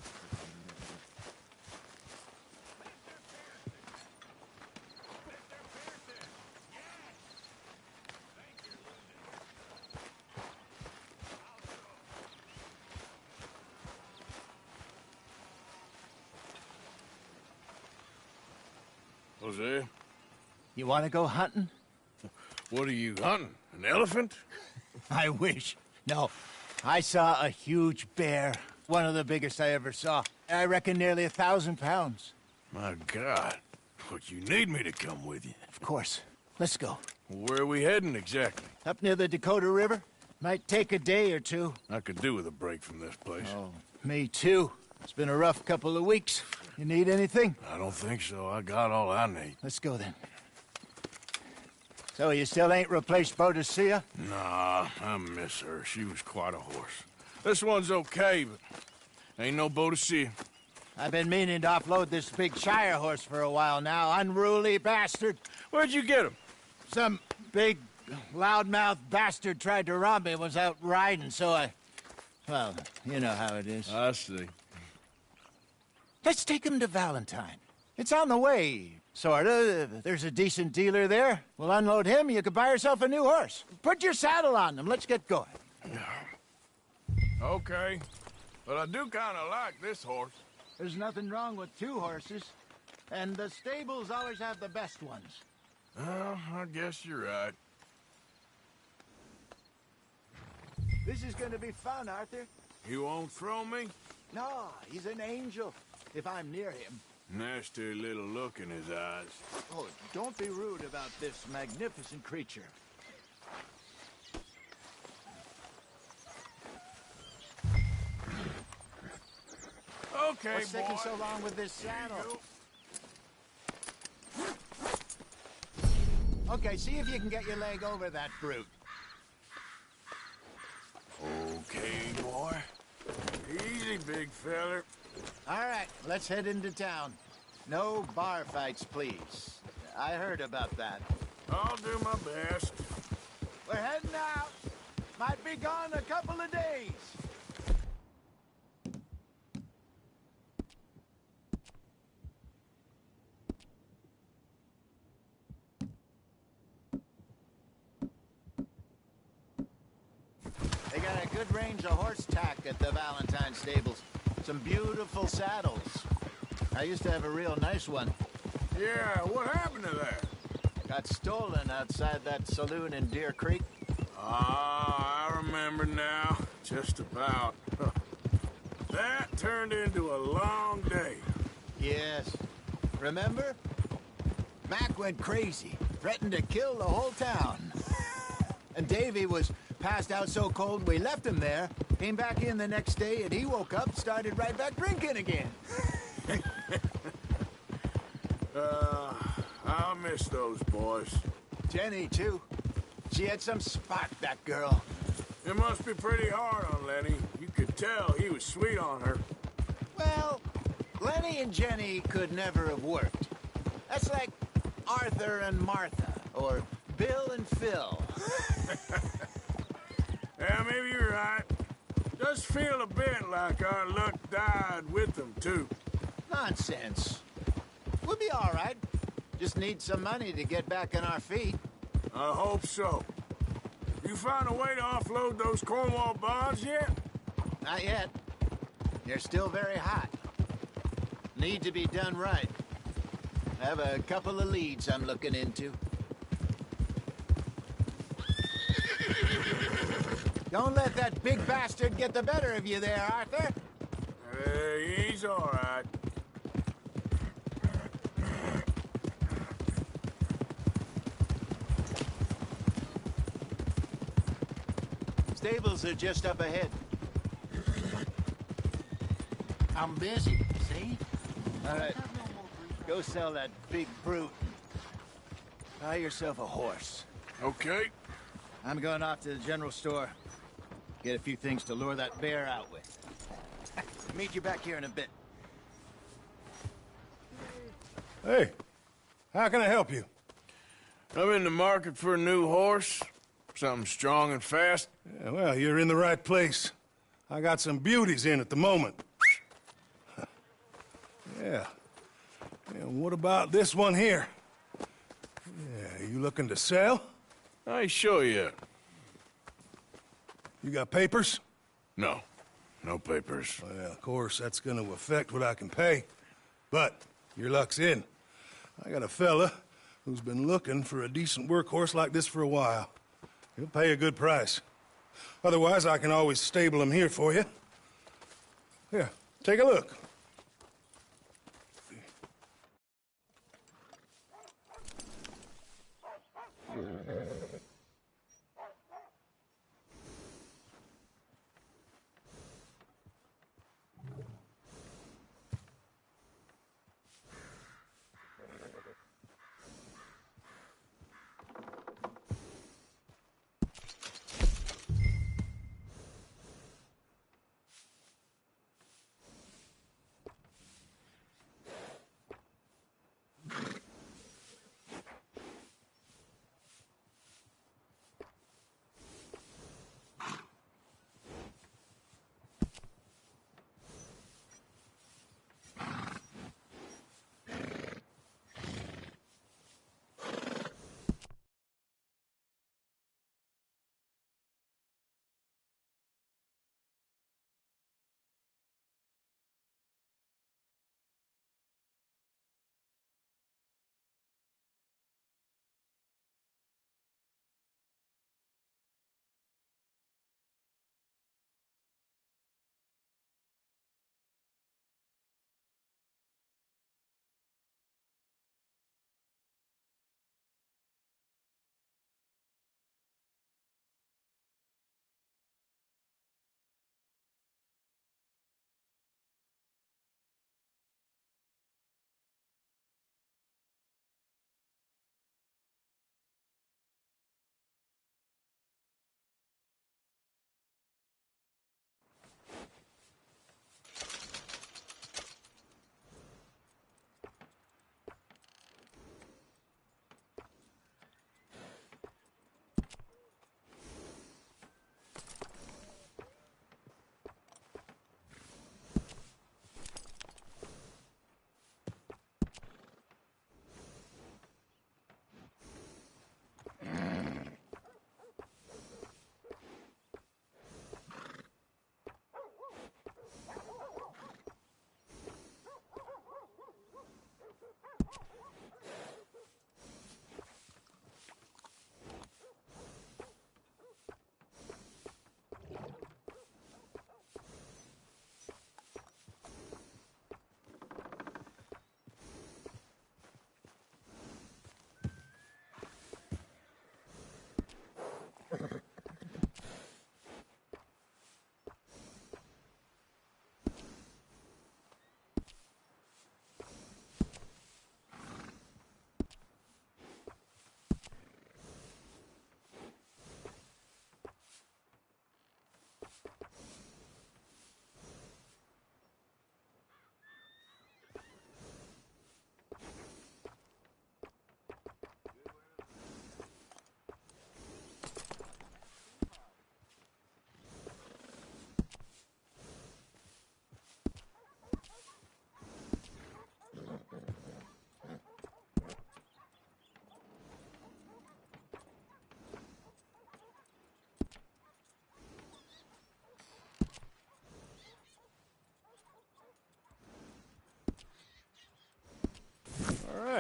Jose, You want to go hunting? what are you hunting? An elephant? I wish. No. I saw a huge bear. One of the biggest I ever saw. I reckon nearly 1,000 pounds. My God. But you need me to come with you. Of course. Let's go. Where are we heading exactly? Up near the Dakota River. Might take a day or two. I could do with a break from this place. Oh, me too. It's been a rough couple of weeks. You need anything? I don't think so. I got all I need. Let's go then. So you still ain't replaced Boadicea? Nah, I miss her. She was quite a horse. This one's okay, but ain't no Boadicea. I've been meaning to offload this big Shire horse for a while now. Unruly bastard. Where'd you get him? Some big, loudmouth bastard tried to rob me and was out riding, so I... Well, you know how it is. I see. Let's take him to Valentine. It's on the way, sorta. There's a decent dealer there. We'll unload him, you could buy yourself a new horse. Put your saddle on him, let's get going. Okay. But I do kind of like this horse. There's nothing wrong with two horses. And the stables always have the best ones. Well, I guess you're right. This is gonna be fun, Arthur. You won't throw me? No, he's an angel. If I'm near him. Nasty little look in his eyes. Oh, don't be rude about this magnificent creature. Okay, What's taking boy. so long with this saddle? Okay, see if you can get your leg over that brute. Okay, boy. Easy, big feller. All right, let's head into town. No bar fights, please. I heard about that. I'll do my best. We're heading out. Might be gone a couple of days. They got a good range of horse tack at the Valentine stables. Some beautiful saddles. I used to have a real nice one. Yeah, what happened to that? Got stolen outside that saloon in Deer Creek. Ah, I remember now. Just about. That turned into a long day. Yes. Remember? Mac went crazy, threatened to kill the whole town. And Davy was passed out so cold we left him there, came back in the next day, and he woke up, started right back drinking again. I'll miss those boys. Jenny, too. She had some spot, that girl. It must be pretty hard on Lenny. You could tell he was sweet on her. Well, Lenny and Jenny could never have worked. That's like Arthur and Martha, or Bill and Phil. Yeah, maybe you're right. Does feel a bit like our luck died with them, too. Nonsense. We'll be all right. Just need some money to get back on our feet. I hope so. You found a way to offload those Cornwall bonds yet? Not yet. They're still very hot. Need to be done right. I have a couple of leads I'm looking into. Don't let that big bastard get the better of you there, Arthur. He's all right. Stables are just up ahead. I'm busy, see? All right. Go sell that big brute. Buy yourself a horse. Okay. I'm going off to the general store. Get a few things to lure that bear out with. Meet you back here in a bit. Hey, how can I help you? I'm in the market for a new horse. Something strong and fast. Yeah, well, you're in the right place. I got some beauties in at the moment. Yeah. And what about this one here? Yeah, you looking to sell? I ain't sure yet. You got papers? No. No papers. Well, of course, that's going to affect what I can pay. But your luck's in. I got a fella who's been looking for a decent workhorse like this for a while. He'll pay a good price. Otherwise, I can always stable him here for you. Here, take a look.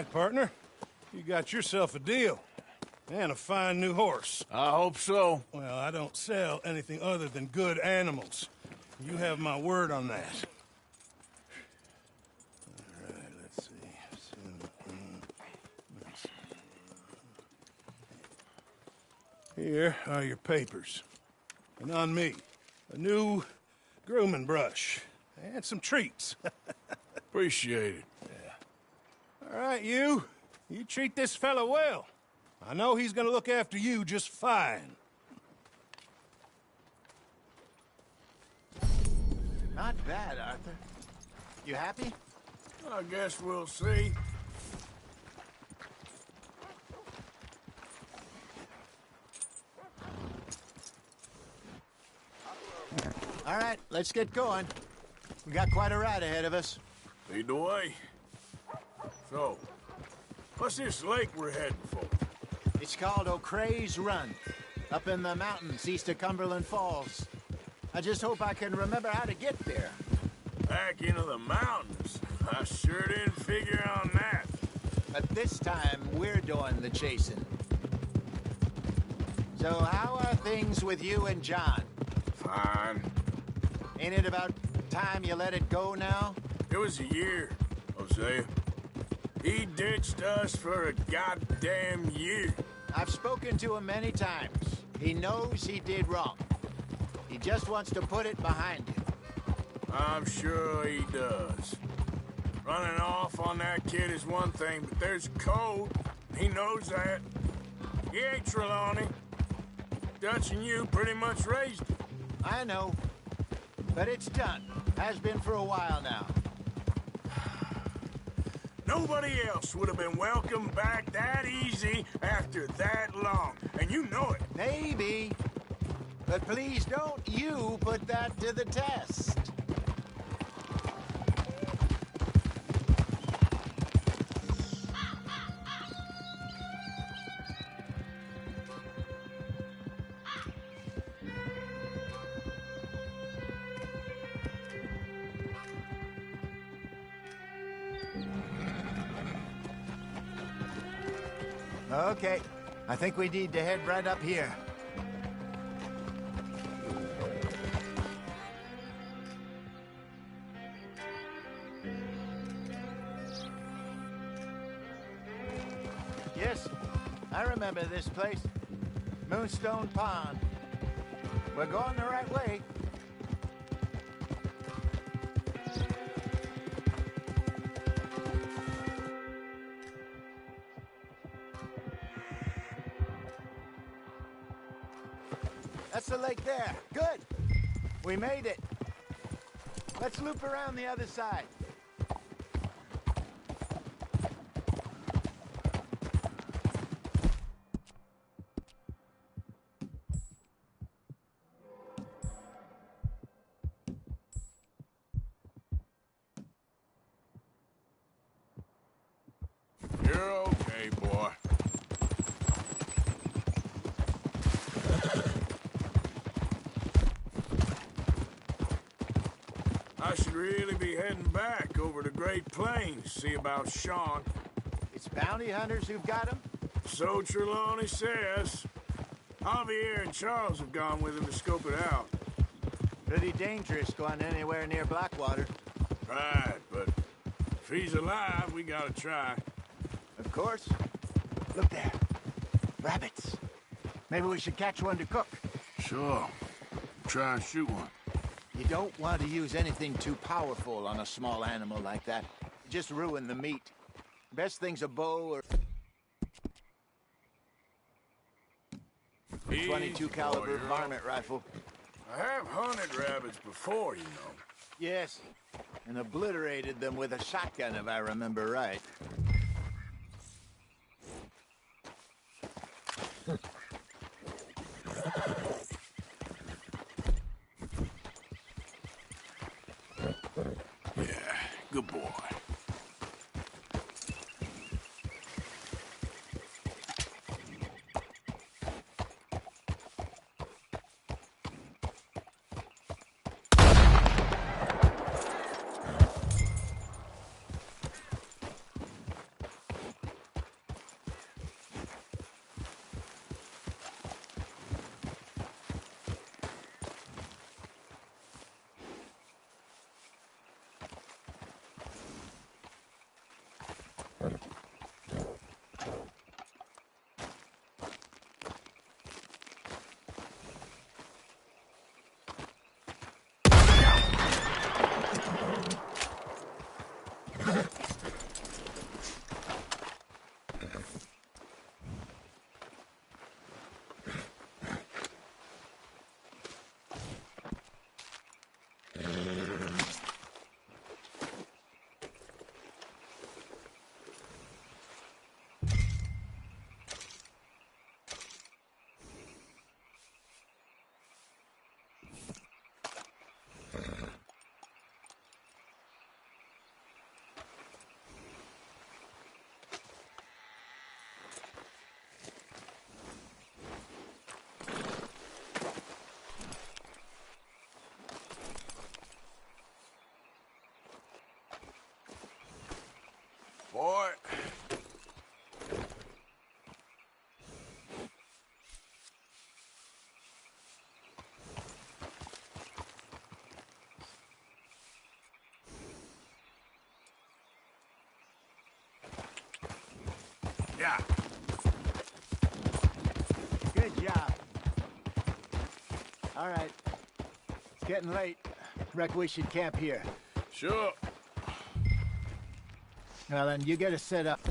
right, partner. You got yourself a deal. And a fine new horse. I hope so. Well, I don't sell anything other than good animals. You have my word on that. All right, let's see. Here are your papers. And on me, a new grooming brush. And some treats. Appreciate it. Yeah. All right, you. You treat this fella well. I know he's gonna look after you just fine. Not bad, Arthur. You happy? I guess we'll see. All right, let's get going. We got quite a ride ahead of us. Lead the way. So, what's this lake we're heading for? It's called O'Creagh's Run, up in the mountains east of Cumberland Falls. I just hope I can remember how to get there. Back into the mountains? I sure didn't figure on that. But this time, we're doing the chasing. So how are things with you and John? Fine. Ain't it about time you let it go now? It was a year, Hosea. He ditched us for a goddamn year. I've spoken to him many times. He knows he did wrong. He just wants to put it behind him. I'm sure he does. Running off on that kid is one thing, but there's code. He knows that. He ain't Trelawney. Dutch and you pretty much raised him. I know. But it's done. Has been for a while now. Nobody else would have been welcomed back that easy after that long. And you know it. Maybe. But please don't you put that to the test. Okay, I think we need to head right up here. Yes, I remember this place. Moonstone Pond. We're going the right way. That's the lake there. Good. We made it. Let's loop around the other side. You're okay, boy. I should really be heading back over to Great Plains, see about Sean. It's bounty hunters who've got him? So Trelawney says. Javier and Charles have gone with him to scope it out. Pretty dangerous going anywhere near Blackwater. Right, but if he's alive, we gotta try. Of course. Look there. Rabbits. Maybe we should catch one to cook. Sure. Try and shoot one. You don't want to use anything too powerful on a small animal like that. Just ruin the meat. Best thing's a bow or... a 22 caliber varmint rifle. I have hunted rabbits before, you know. Yes, and obliterated them with a shotgun, if I remember right. Yeah, good boy. Yeah. Good job. All right. It's getting late. Reckon we should camp here. Sure. Well, then you get us set up.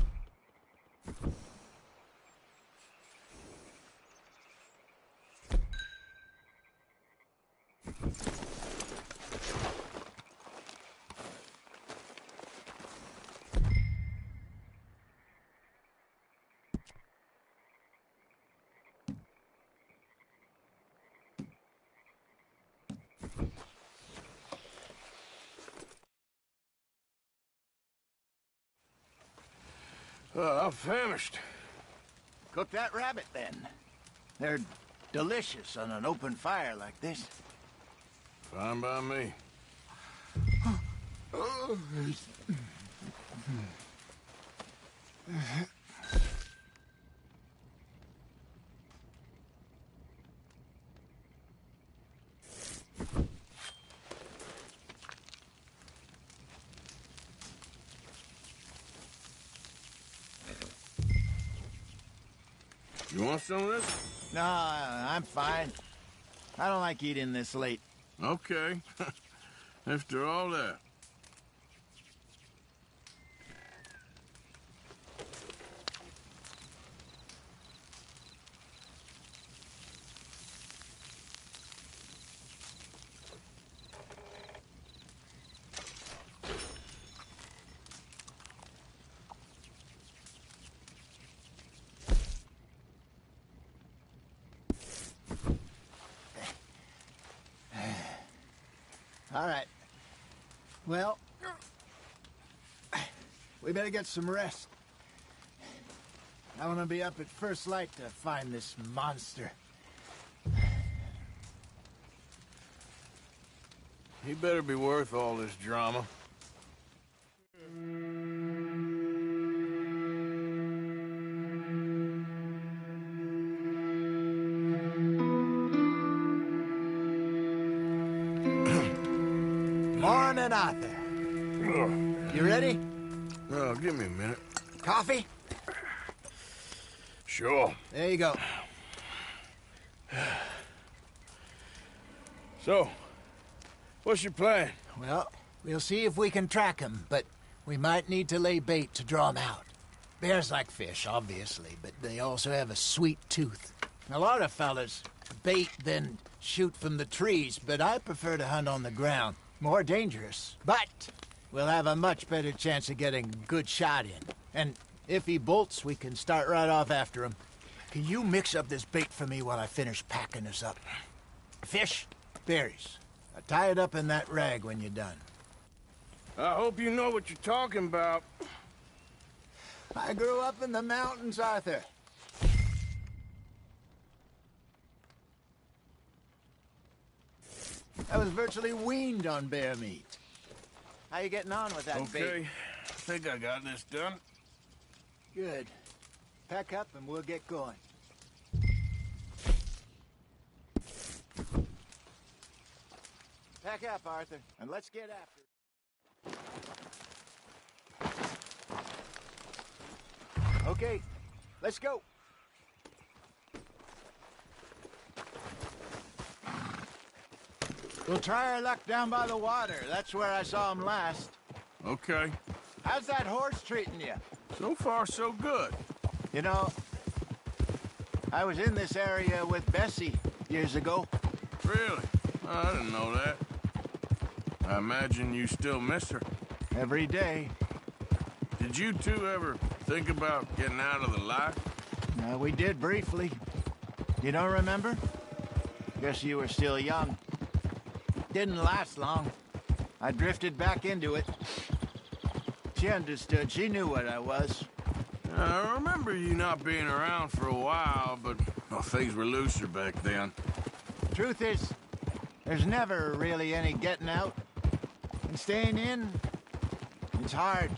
I'm famished. Cook that rabbit, then. They're delicious on an open fire like this. Fine by me. You want some of this? No, I'm fine. I don't like eating this late. Okay. After all that. All right. Well, we better get some rest. I want to be up at first light to find this monster. He better be worth all this drama. Morning, Arthur. You ready? Oh, give me a minute. Coffee? Sure. There you go. So, what's your plan? Well, we'll see if we can track him, but we might need to lay bait to draw him out. Bears like fish, obviously, but they also have a sweet tooth. A lot of fellas bait, then shoot from the trees, but I prefer to hunt on the ground. More dangerous, but we'll have a much better chance of getting a good shot in. And if he bolts, we can start right off after him. Can you mix up this bait for me while I finish packing this up? Fish, berries. Tie it up in that rag when you're done. I hope you know what you're talking about. I grew up in the mountains, Arthur. I was virtually weaned on bear meat. How you getting on with that bait? Okay, I think I got this done. Good. Pack up and we'll get going. Pack up, Arthur, and let's get after it. Okay, let's go. We'll try our luck down by the water. That's where I saw him last. Okay. How's that horse treating you? So far, so good. You know, I was in this area with Bessie years ago. Really? I didn't know that. I imagine you still miss her. Every day. Did you two ever think about getting out of the life? We did briefly. You don't remember? Guess you were still young. Didn't last long. I drifted back into it. She understood. She knew what I was. I remember you not being around for a while, but well, things were looser back then. Truth is, there's never really any getting out. And staying in, it's hard.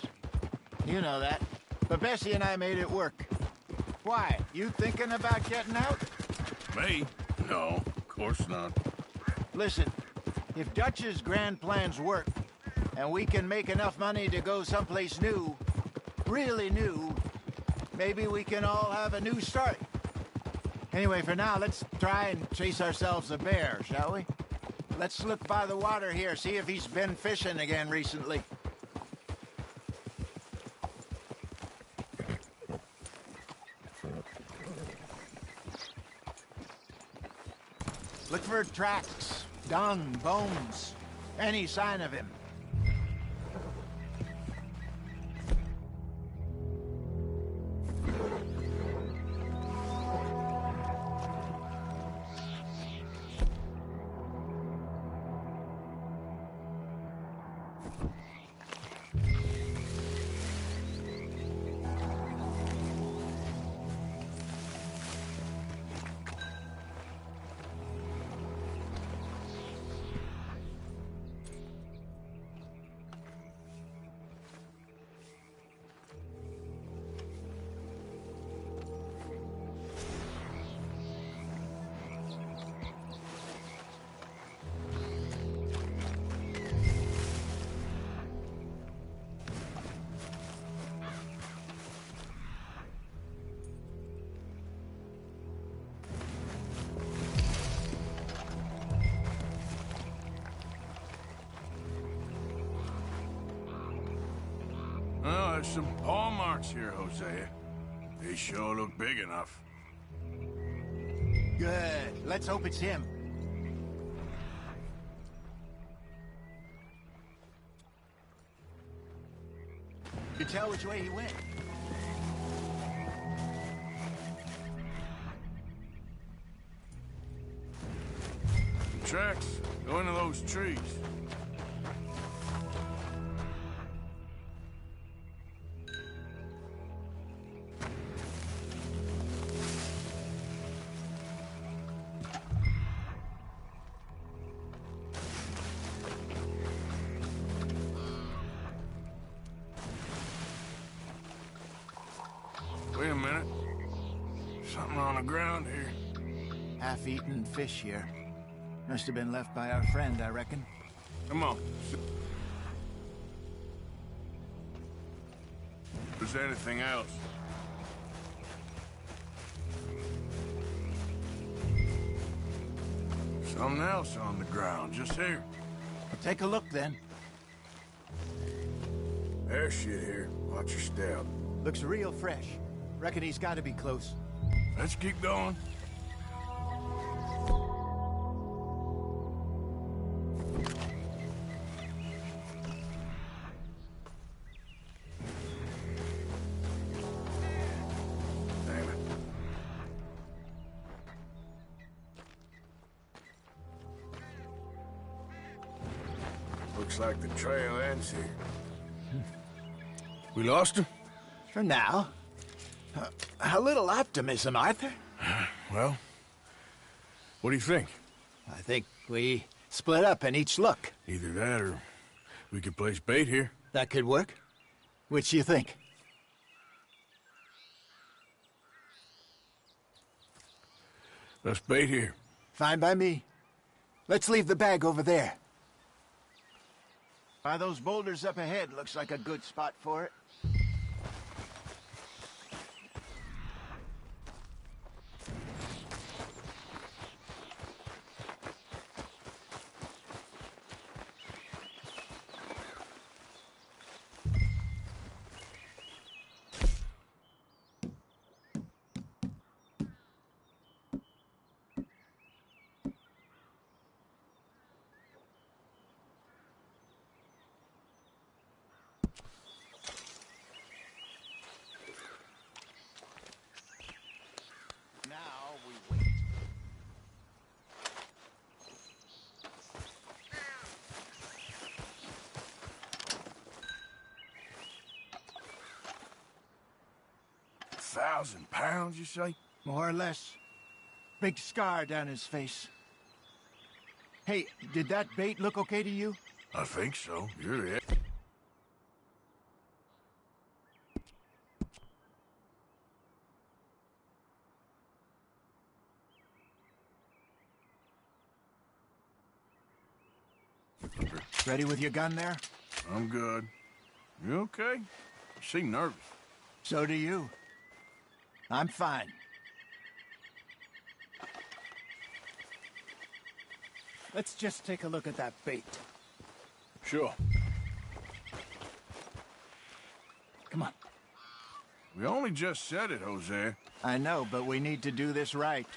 You know that. But Bessie and I made it work. Why? You thinking about getting out? Me? No, of course not. Listen, if Dutch's grand plans work, and we can make enough money to go someplace new, really new, maybe we can all have a new start. Anyway, for now, let's try and chase ourselves a bear, shall we? Let's look by the water here, see if he's been fishing again recently. Look for tracks, dung, bones, any sign of him. Well, there's some paw marks here, Hosea. They sure look big enough. Good. Let's hope it's him. You tell which way he went. The tracks go into those trees. Wait a minute. Something on the ground here. Half-eaten fish here. Must have been left by our friend, I reckon. Come on. If there's anything else. Something else on the ground, just here. Take a look, then. There's shit here. Watch your step. Looks real fresh. Reckon he's got to be close. Let's keep going. Damn it. Looks like the trail ends here. We lost him? For now. A little optimism, Arthur. Well, what do you think? I think we split up and each look. Either that or we could place bait here. That could work. Which do you think? Let's bait here. Fine by me. Let's leave the bag over there. By those boulders up ahead, looks like a good spot for it. £1,000, you say? More or less. Big scar down his face. Hey, did that bait look okay to you? I think so. You're it. Ready with your gun there? I'm good. You okay? You seem nervous. So do you. I'm fine. Let's just take a look at that bait. Sure. Come on. We only just said it, Jose. I know, but we need to do this right.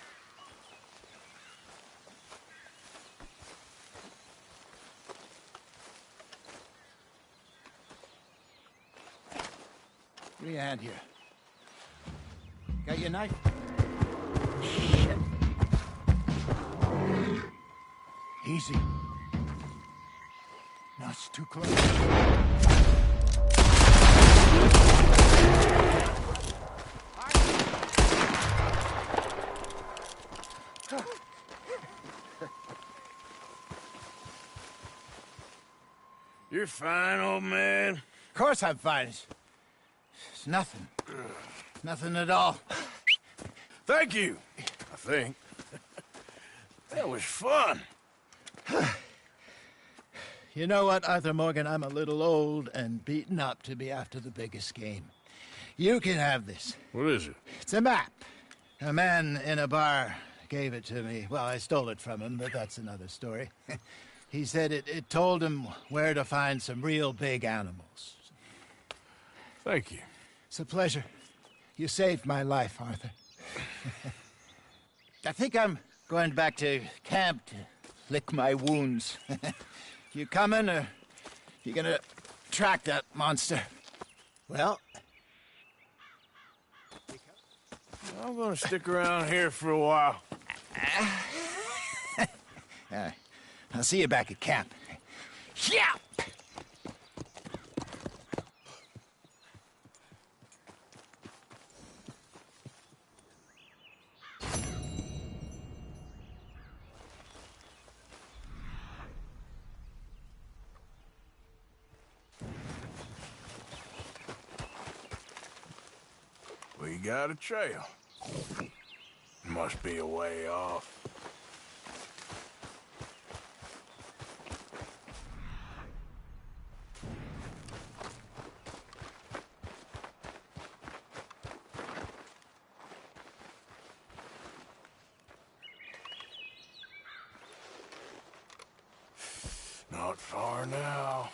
Give me a hand here. Got your knife? Shit. Easy. No, it's too close. You're fine, old man. Of course I'm fine. It's nothing. Nothing at all. Thank you, I think. That was fun. You know what, Arthur Morgan? I'm a little old and beaten up to be after the biggest game. You can have this. What is it? It's a map. A man in a bar gave it to me. Well, I stole it from him, but that's another story. He said it told him where to find some real big animals. Thank you. It's a pleasure. You saved my life, Arthur. I think I'm going back to camp to lick my wounds. You coming, or you gonna track that monster? Well... I'm gonna stick around here for a while. I'll see you back at camp. Yeah! We got a trail. Must be a way off. Not far now.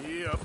Yep.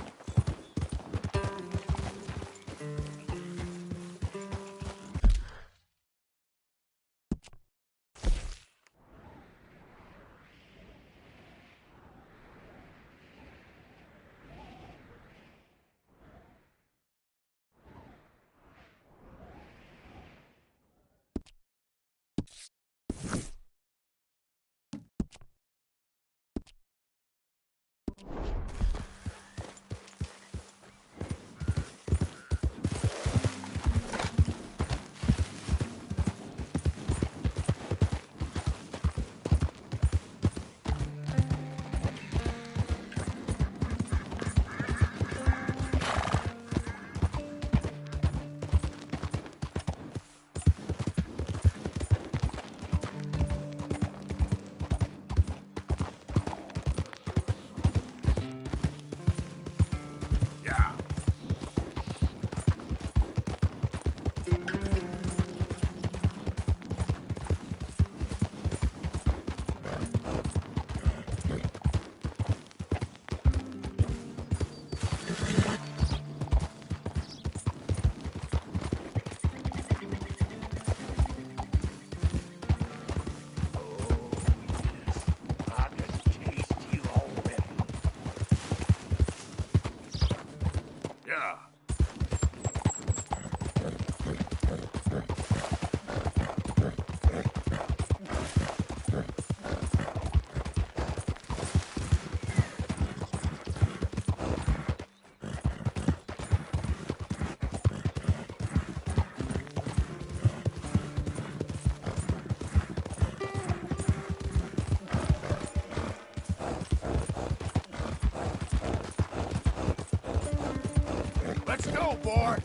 Let's go, boy!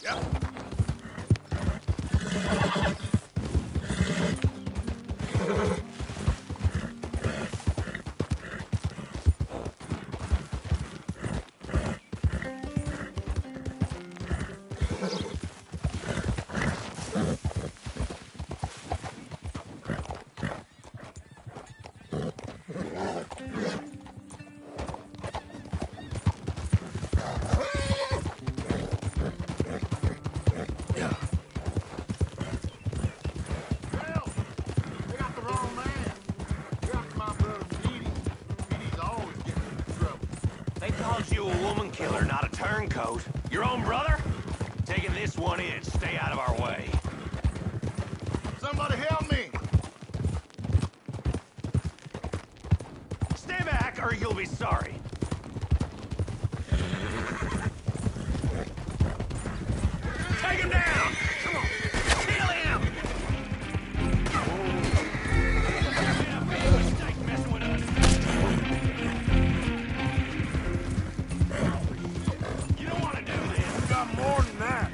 Yep. You a woman killer, not a turncoat. Your own brother? Taking this one in. Stay out of our way. Somebody help me! Stay back, or you'll be sorry. Take him down! Come on! Kill him! Mistake messing with us. More than that.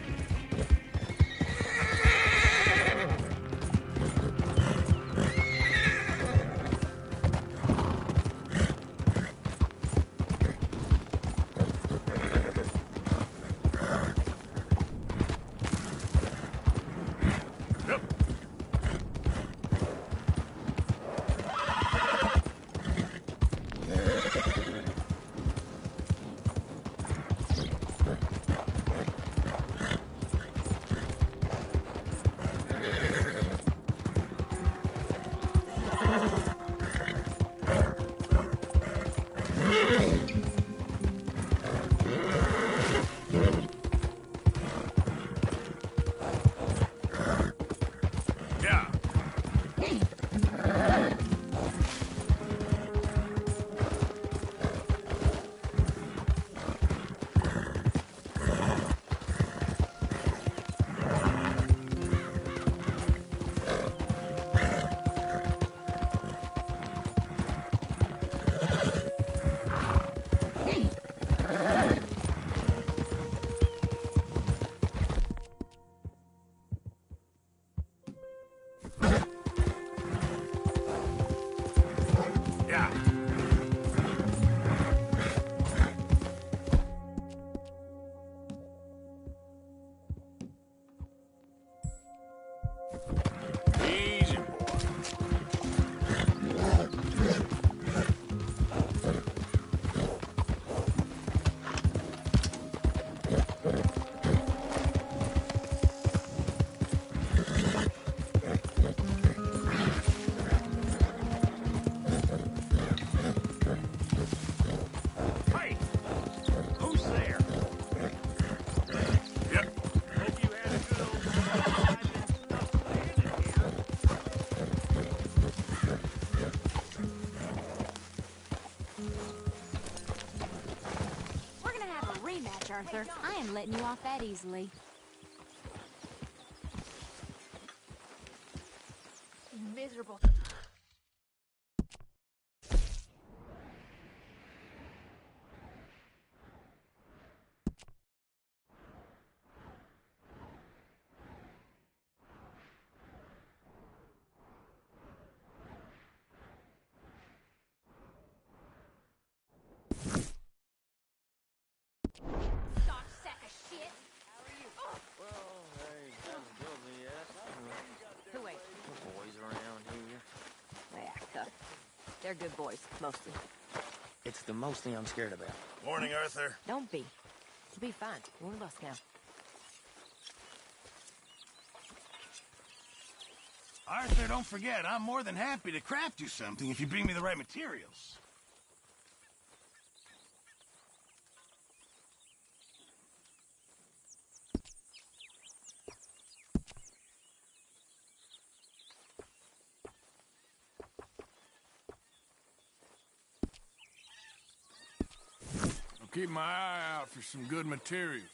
Arthur. I am letting you off that easily. Miserable. They're good boys, mostly. It's the mostly I'm scared about. Morning, Arthur. Don't be. You'll be fine. You're with us now. Arthur, don't forget, I'm more than happy to craft you something if you bring me the right materials. I'll keep my eye out for some good materials.